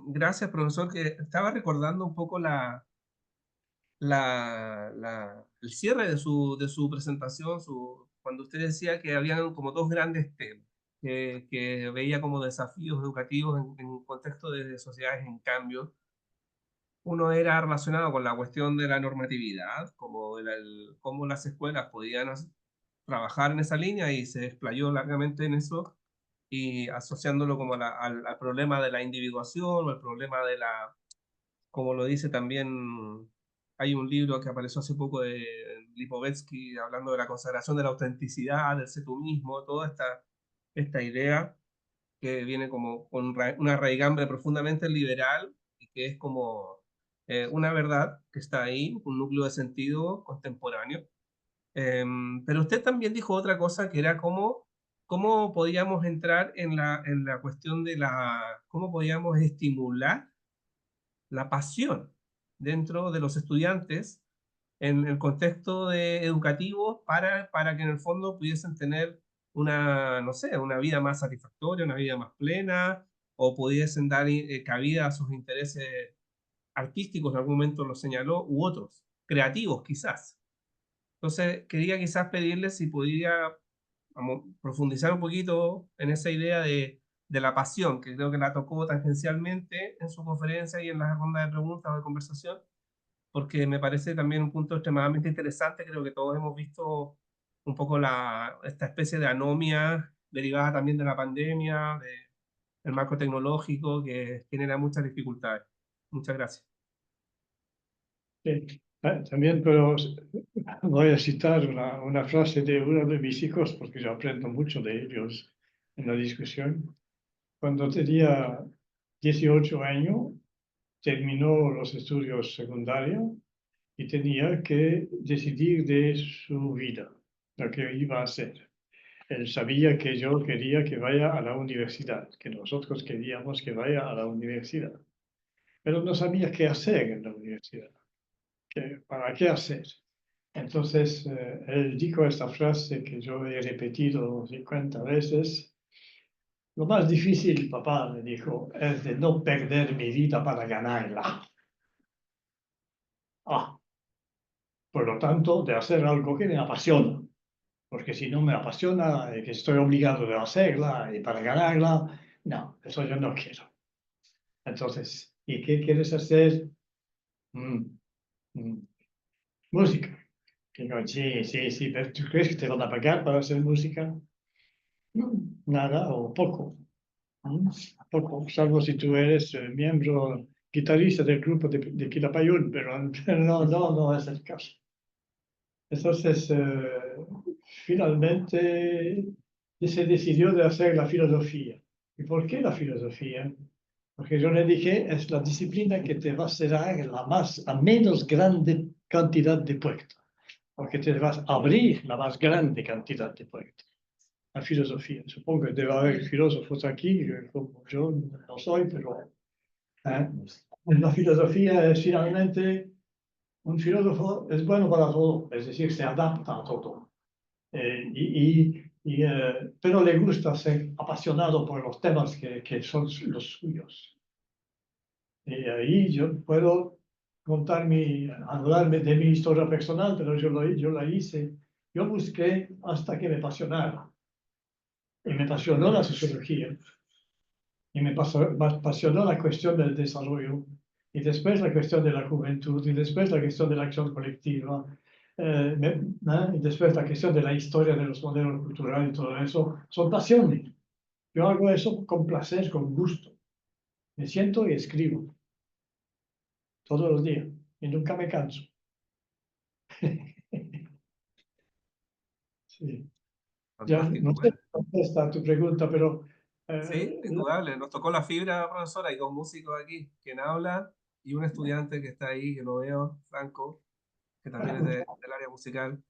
Gracias, profesor, que estaba recordando un poco el cierre de su presentación, cuando usted decía que habían como dos grandes temas, que veía como desafíos educativos en un contexto de sociedades en cambio. Uno era relacionado con la cuestión de la normatividad, como cómo las escuelas podían trabajar en esa línea y se explayó largamente en eso, y asociándolo como al problema de la individuación o el problema de como lo dice también, hay un libro que apareció hace poco de Lipovetsky hablando de la consagración de la autenticidad, del ser tú mismo, toda esta idea que viene como con una raigambre profundamente liberal y que es como una verdad que está ahí, un núcleo de sentido contemporáneo. Pero usted también dijo otra cosa que era cómo podíamos entrar en la cuestión de cómo podíamos estimular la pasión dentro de los estudiantes en el contexto educativo para que en el fondo pudiesen tener no sé, una vida más satisfactoria, una vida más plena, o pudiesen dar cabida a sus intereses artísticos, en algún momento lo señaló, u otros, creativos quizás. Entonces, quería quizás pedirle si podía profundizar un poquito en esa idea de la pasión, que creo que la tocó tangencialmente en su conferencia y en la ronda de preguntas o de conversación, porque me parece también un punto extremadamente interesante. Creo que todos hemos visto un poco esta especie de anomia derivada también de la pandemia, del marco tecnológico, que genera muchas dificultades. Muchas gracias. Sí. También voy a citar una frase de uno de mis hijos, porque yo aprendo mucho de ellos en la discusión. Cuando tenía 18 años, terminó los estudios secundarios y tenía que decidir de su vida, lo que iba a hacer. Él sabía que yo quería que vaya a la universidad, que nosotros queríamos que vaya a la universidad, pero no sabía qué hacer en la universidad, para qué hacer. Entonces, él dijo esta frase que yo he repetido 50 veces. Lo más difícil, papá, me dijo, es de no perder mi vida para ganarla. Por lo tanto, de hacer algo que me apasiona. Porque si no me apasiona, que estoy obligado de hacerla y para ganarla, no, eso yo no quiero. Entonces, ¿y qué quieres hacer? Mm, mm, música. Digo, sí, pero ¿tú crees que te van a pagar para hacer música? Nada o poco. Poco, salvo si tú eres miembro guitarrista del grupo de Quilapayún, pero no es el caso. Entonces, finalmente se decidió de hacer la filosofía. ¿Y por qué la filosofía? Porque yo le dije, es la disciplina que te va a cerrar la menos grande cantidad de puertas, porque te vas a abrir la más grande cantidad de puertas. La filosofía. Supongo que debe haber filósofos aquí, como yo no soy, pero la filosofía es finalmente, un filósofo es bueno para todo, es decir, se adapta a todo. Pero le gusta ser apasionado por los temas que son los suyos. Y ahí yo puedo hablarme de mi historia personal, pero yo la hice. Yo busqué hasta que me apasionara. Y me apasionó la sociología. Y me apasionó la cuestión del desarrollo. Y después la cuestión de la juventud. Y después la cuestión de la acción colectiva. Y después la cuestión de la historia de los modelos culturales y todo eso. Son pasiones. Yo hago eso con placer, con gusto. Me siento y escribo. Todos los días. Y nunca me canso. Sí. Ya, Fantástico. no sé si contesta tu pregunta, pero Sí, indudable. Nos tocó la fibra, profesora. Hay dos músicos aquí, quien habla y un estudiante que está ahí, que lo veo, Franco, que también es del área musical.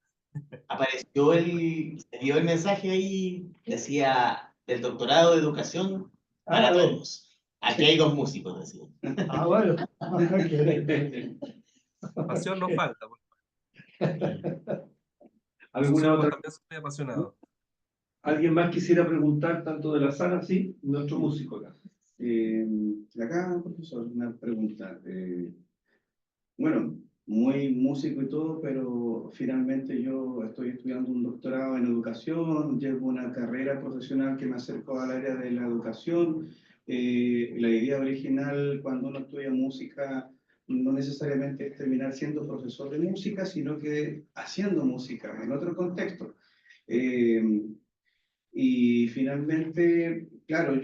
Apareció se vio el mensaje ahí, decía del doctorado de educación para todos. Aquí hay dos músicos, decía. bueno. Pasión no falta. ¿Alguna otra? También soy muy apasionado. ¿Alguien más quisiera preguntar tanto de la sala? Sí, nuestro músico acá. Acá, profesor, una pregunta. Bueno, muy músico y todo, pero finalmente yo estoy estudiando un doctorado en educación, llevo una carrera profesional que me acercó al área de la educación. La idea original cuando uno estudia música no necesariamente es terminar siendo profesor de música, sino que haciendo música en otro contexto. Y finalmente, claro,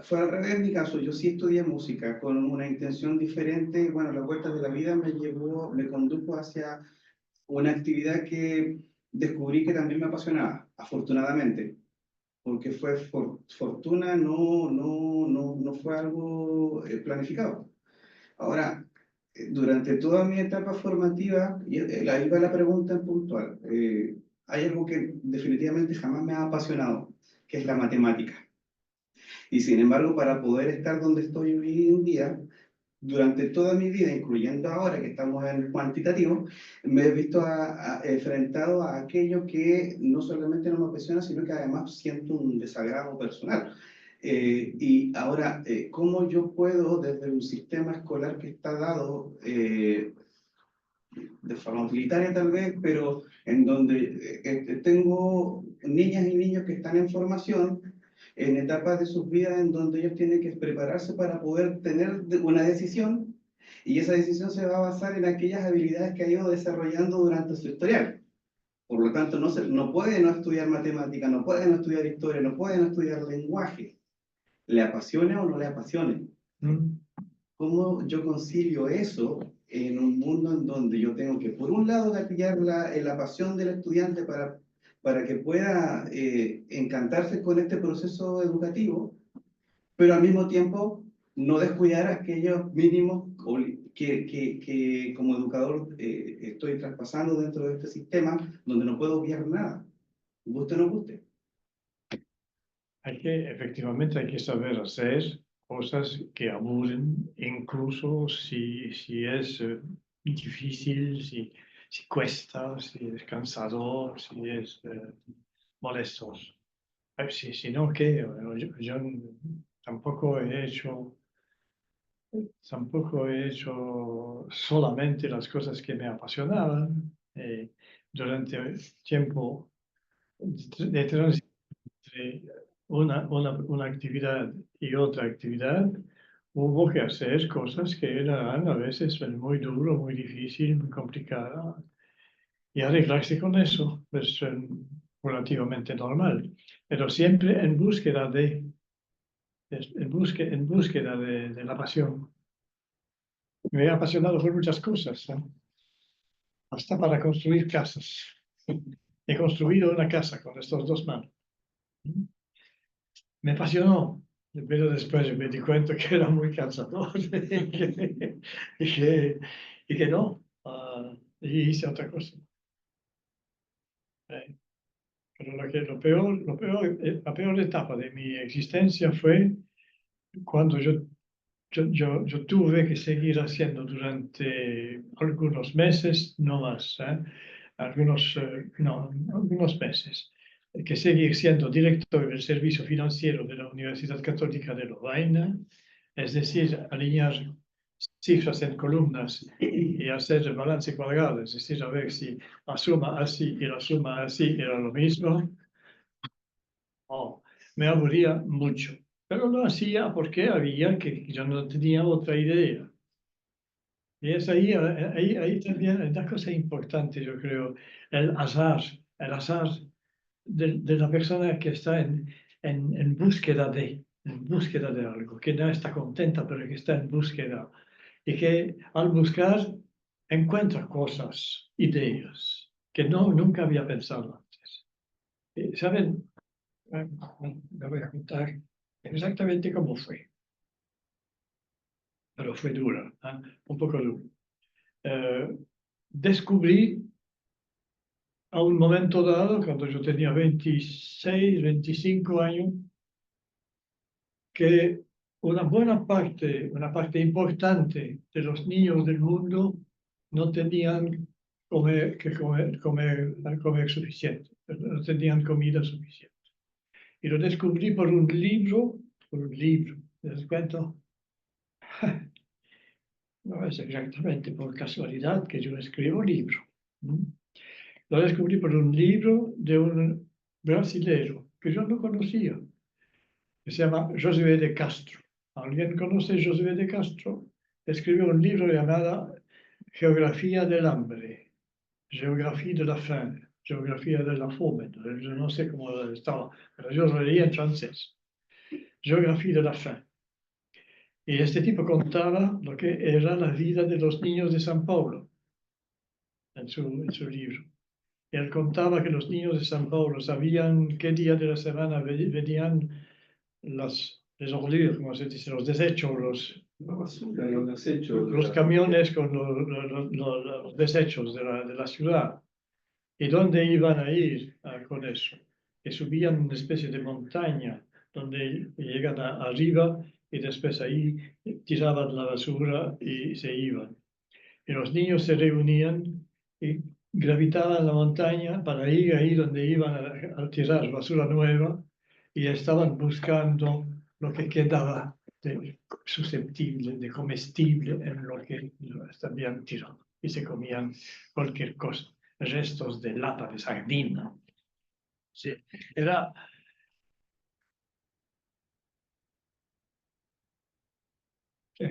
fue al revés en mi caso, yo sí estudié música con una intención diferente. Bueno, las vueltas de la vida me condujo hacia una actividad que descubrí que también me apasionaba, afortunadamente, porque fue fortuna, no fue algo planificado. Ahora, durante toda mi etapa formativa, y ahí va la pregunta en puntual, hay algo que definitivamente jamás me ha apasionado, que es la matemática. Y sin embargo, para poder estar donde estoy hoy en día, durante toda mi vida, incluyendo ahora que estamos en el cuantitativo, me he visto enfrentado a aquello que no solamente no me apasiona, sino que además siento un desagrado personal. Y ahora, ¿cómo yo puedo, desde un sistema escolar que está dado de forma utilitaria tal vez, pero en donde tengo niñas y niños que están en formación, en etapas de sus vidas en donde ellos tienen que prepararse para poder tener una decisión, y esa decisión se va a basar en aquellas habilidades que ha ido desarrollando durante su historial? Por lo tanto, no puede no estudiar matemática, no puede no estudiar historia, no puede no estudiar lenguaje, le apasione o no le apasione. ¿Cómo yo concilio eso en un mundo en donde yo tengo que, por un lado, gatillar la pasión del estudiante para que pueda encantarse con este proceso educativo, pero al mismo tiempo no descuidar aquellos mínimos que como educador estoy traspasando dentro de este sistema, donde no puedo obviar nada, guste o no guste? Efectivamente hay que saber hacer cosas que aburren, incluso si es difícil, si cuesta, si es cansador, si es molesto. Si no, ¿qué? Bueno, yo tampoco he hecho solamente las cosas que me apasionaban. Durante tiempo de transición entre una actividad y otra actividad, hubo que hacer cosas que eran a veces muy duro, muy difícil, muy complicada, y arreglarse con eso es relativamente normal, pero siempre en búsqueda en búsqueda de la pasión. Me he apasionado por muchas cosas, hasta para construir casas. He construido una casa con estas dos manos. Me apasionó, pero después me di cuenta que era muy cansador y que no, y hice otra cosa. Pero la peor etapa de mi existencia fue cuando yo tuve que seguir haciendo durante algunos meses, no más, algunos meses, que seguir siendo director del servicio financiero de la Universidad Católica de Lovaina, es decir, alinear cifras en columnas y hacer el balance cuadrado, es decir, a ver si la suma así y la suma así era lo mismo, me aburría mucho. Pero lo hacía porque yo no tenía otra idea. Y es ahí también una cosa importante, yo creo, el azar de la persona que está en búsqueda de algo, que no está contenta, pero que está en búsqueda. Y que al buscar encuentra cosas, ideas, que nunca había pensado antes. ¿Saben? Me voy a contar exactamente cómo fue. Pero fue duro, un poco duro. Descubrí a un momento dado, cuando yo tenía 26, 25 años, que una parte importante de los niños del mundo no tenían comer suficiente, no tenían comida suficiente. Y lo descubrí por un libro, ¿les cuento? No es exactamente por casualidad que yo escribo libro. Lo descubrí por un libro de un brasilero que yo no conocía, que se llama Josué de Castro. ¿Alguien conoce Josué de Castro? Escribió un libro llamado Geografía del hambre, Geografía de la faim, Geografía de la fome. Yo no sé cómo estaba, pero yo lo leí en francés. Geografía de la faim. Y este tipo contaba lo que era la vida de los niños de San Paulo en su libro. Y él contaba que los niños de San Paulo sabían qué día de la semana venían les ordures, como se dice, los desechos, La basura, los desechos. los camiones con los desechos de la ciudad. ¿Y dónde iban a ir con eso? Que subían una especie de montaña donde llegan arriba y después ahí tiraban la basura y se iban. Y los niños se reunían y gravitaban la montaña para ir ahí donde iban a tirar basura nueva y estaban buscando lo que quedaba de susceptible, de comestible en lo que estaban tirando. Y se comían cualquier cosa, restos de lata de sardina. Sí, era... Sí,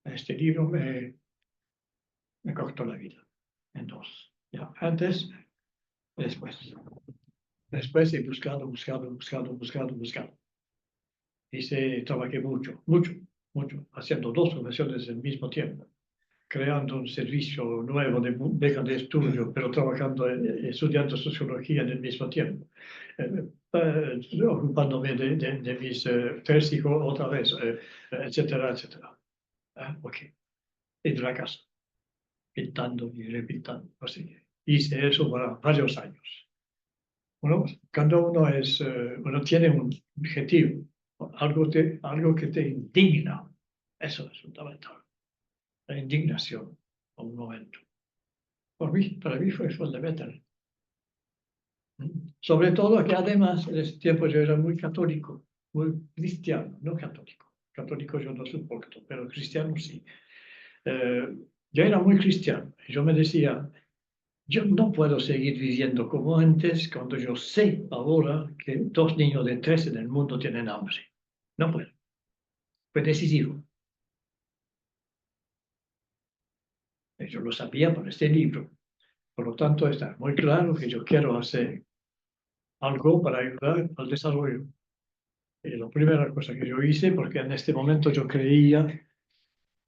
este libro me cortó la vida en dos. Ya, antes, después. Después he buscado. Trabajé mucho, haciendo dos profesiones al mismo tiempo, creando un servicio nuevo de beca de estudio, pero trabajando, estudiando sociología en el mismo tiempo, ocupándome de mis tres hijos otra vez, etcétera, etcétera. Ok. Y de la casa, pintando y repintando. Así. Hice eso por varios años. Bueno, cuando uno tiene un objetivo, algo que te indigna, eso es fundamental. La indignación, por un momento. Para mí fue fundamental. Sobre todo que además en ese tiempo yo era muy católico, muy cristiano, no católico. Católico yo no soporto, pero cristiano sí. Yo era muy cristiano y yo me decía, yo no puedo seguir viviendo como antes cuando yo sé ahora que 2 niños de 3 en el mundo tienen hambre. No puedo. Fue decisivo. Y yo lo sabía por este libro. Por lo tanto, está muy claro que yo quiero hacer algo para ayudar al desarrollo. Y la primera cosa que yo hice, porque en este momento yo creía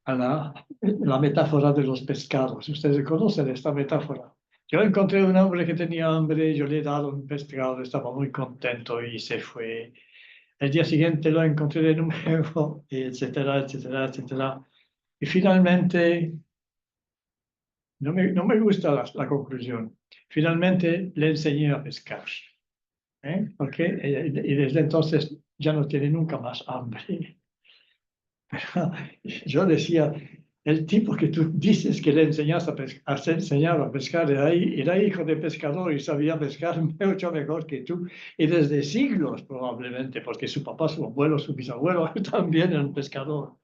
a la metáfora de los pescados. Ustedes conocen esta metáfora. Yo encontré un hombre que tenía hambre, yo le he dado un pescado, estaba muy contento y se fue. El día siguiente lo encontré de nuevo, etcétera, etcétera, etcétera. Y finalmente, no me gusta la conclusión, finalmente le enseñé a pescar. Porque y desde entonces ya no tiene nunca más hambre. Pero yo decía, el tipo que tú dices que le enseñas has enseñado a pescar era hijo de pescador y sabía pescar mucho mejor que tú, y desde siglos probablemente, porque su papá, su abuelo, su bisabuelo también eran pescador.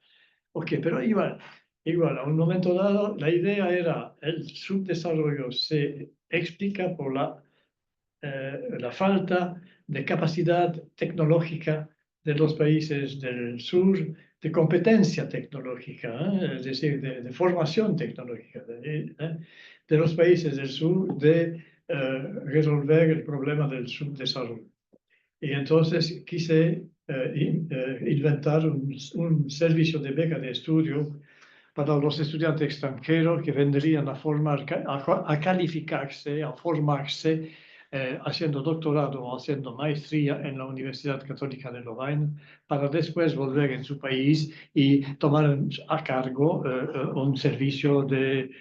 Ok, pero igual, a un momento dado, la idea era el subdesarrollo se explica por la falta de capacidad tecnológica de los países del sur, de competencia tecnológica, es decir, de formación tecnológica de los países del sur de resolver el problema del subdesarrollo. Y entonces quise inventar un servicio de beca de estudio para los estudiantes extranjeros que vendrían a calificarse, a formarse, haciendo doctorado o haciendo maestría en la Universidad Católica de Lovaina, para después volver en su país y tomar a cargo un servicio de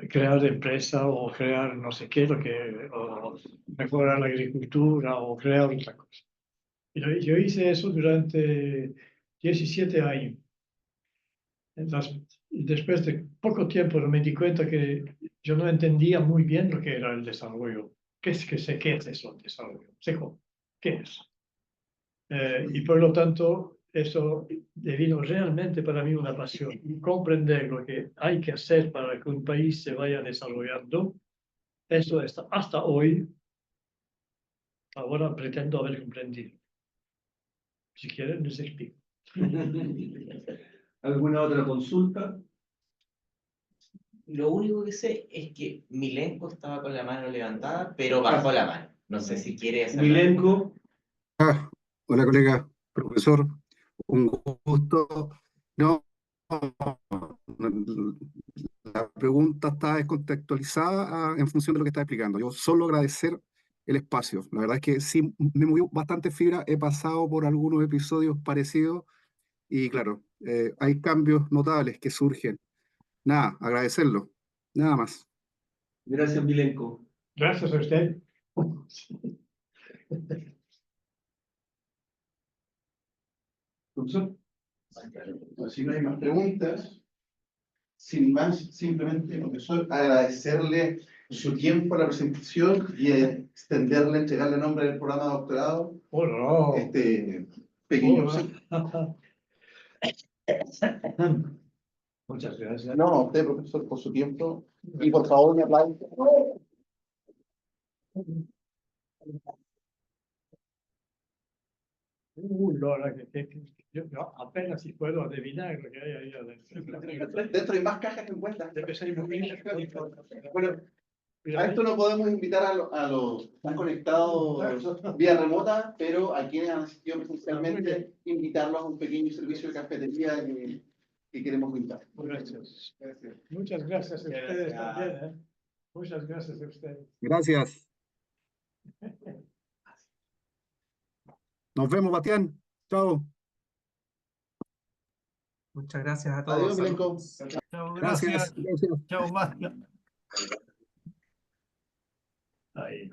crear empresa o crear no sé qué, o mejorar la agricultura o crear otra cosa. Yo hice eso durante 17 años. Después de poco tiempo me di cuenta que yo no entendía muy bien lo que era el desarrollo. ¿Qué es eso, el desarrollo? ¿Qué es? Y por lo tanto, eso devino realmente para mí una pasión. Comprender lo que hay que hacer para que un país se vaya desarrollando. Eso está hasta hoy. Ahora pretendo haber comprendido. Si quieren, les explico. ¿Alguna otra consulta? Lo único que sé es que Milenko estaba con la mano levantada, pero bajó la mano. No sé si quiere hacer. Milenko. Hola colega, profesor, un gusto. No, la pregunta está descontextualizada en función de lo que está explicando. Yo solo agradecer el espacio. La verdad es que sí, me movió bastante fibra. He pasado por algunos episodios parecidos y claro, hay cambios notables que surgen. Nada, agradecerlo. Nada más. Gracias, Milenko. Gracias a usted. Profesor. Si no hay más preguntas, sin más, simplemente, profesor, agradecerle su tiempo a la presentación y extenderle, entregarle nombre del programa de doctorado. Oh, no. Este pequeño. Muchas gracias. No, a usted, profesor, por su tiempo. Y por favor, un aplauso. Lola, yo apenas si puedo adivinar lo que hay ahí adentro. Dentro hay más cajas que encuentras. Debe ser muy bien. Bueno, a esto no podemos invitar a los que están conectados vía remota, pero a quienes han asistido presencialmente, invitarlos a un pequeño servicio de cafetería que queremos brindar. Gracias. Muchas gracias a ustedes también. Muchas gracias a ustedes. Gracias. Nos vemos, Bastián. Chao. Muchas gracias a todos. Adiós, Milenko. Chao, Gracias. Chao, Bastián. Ahí.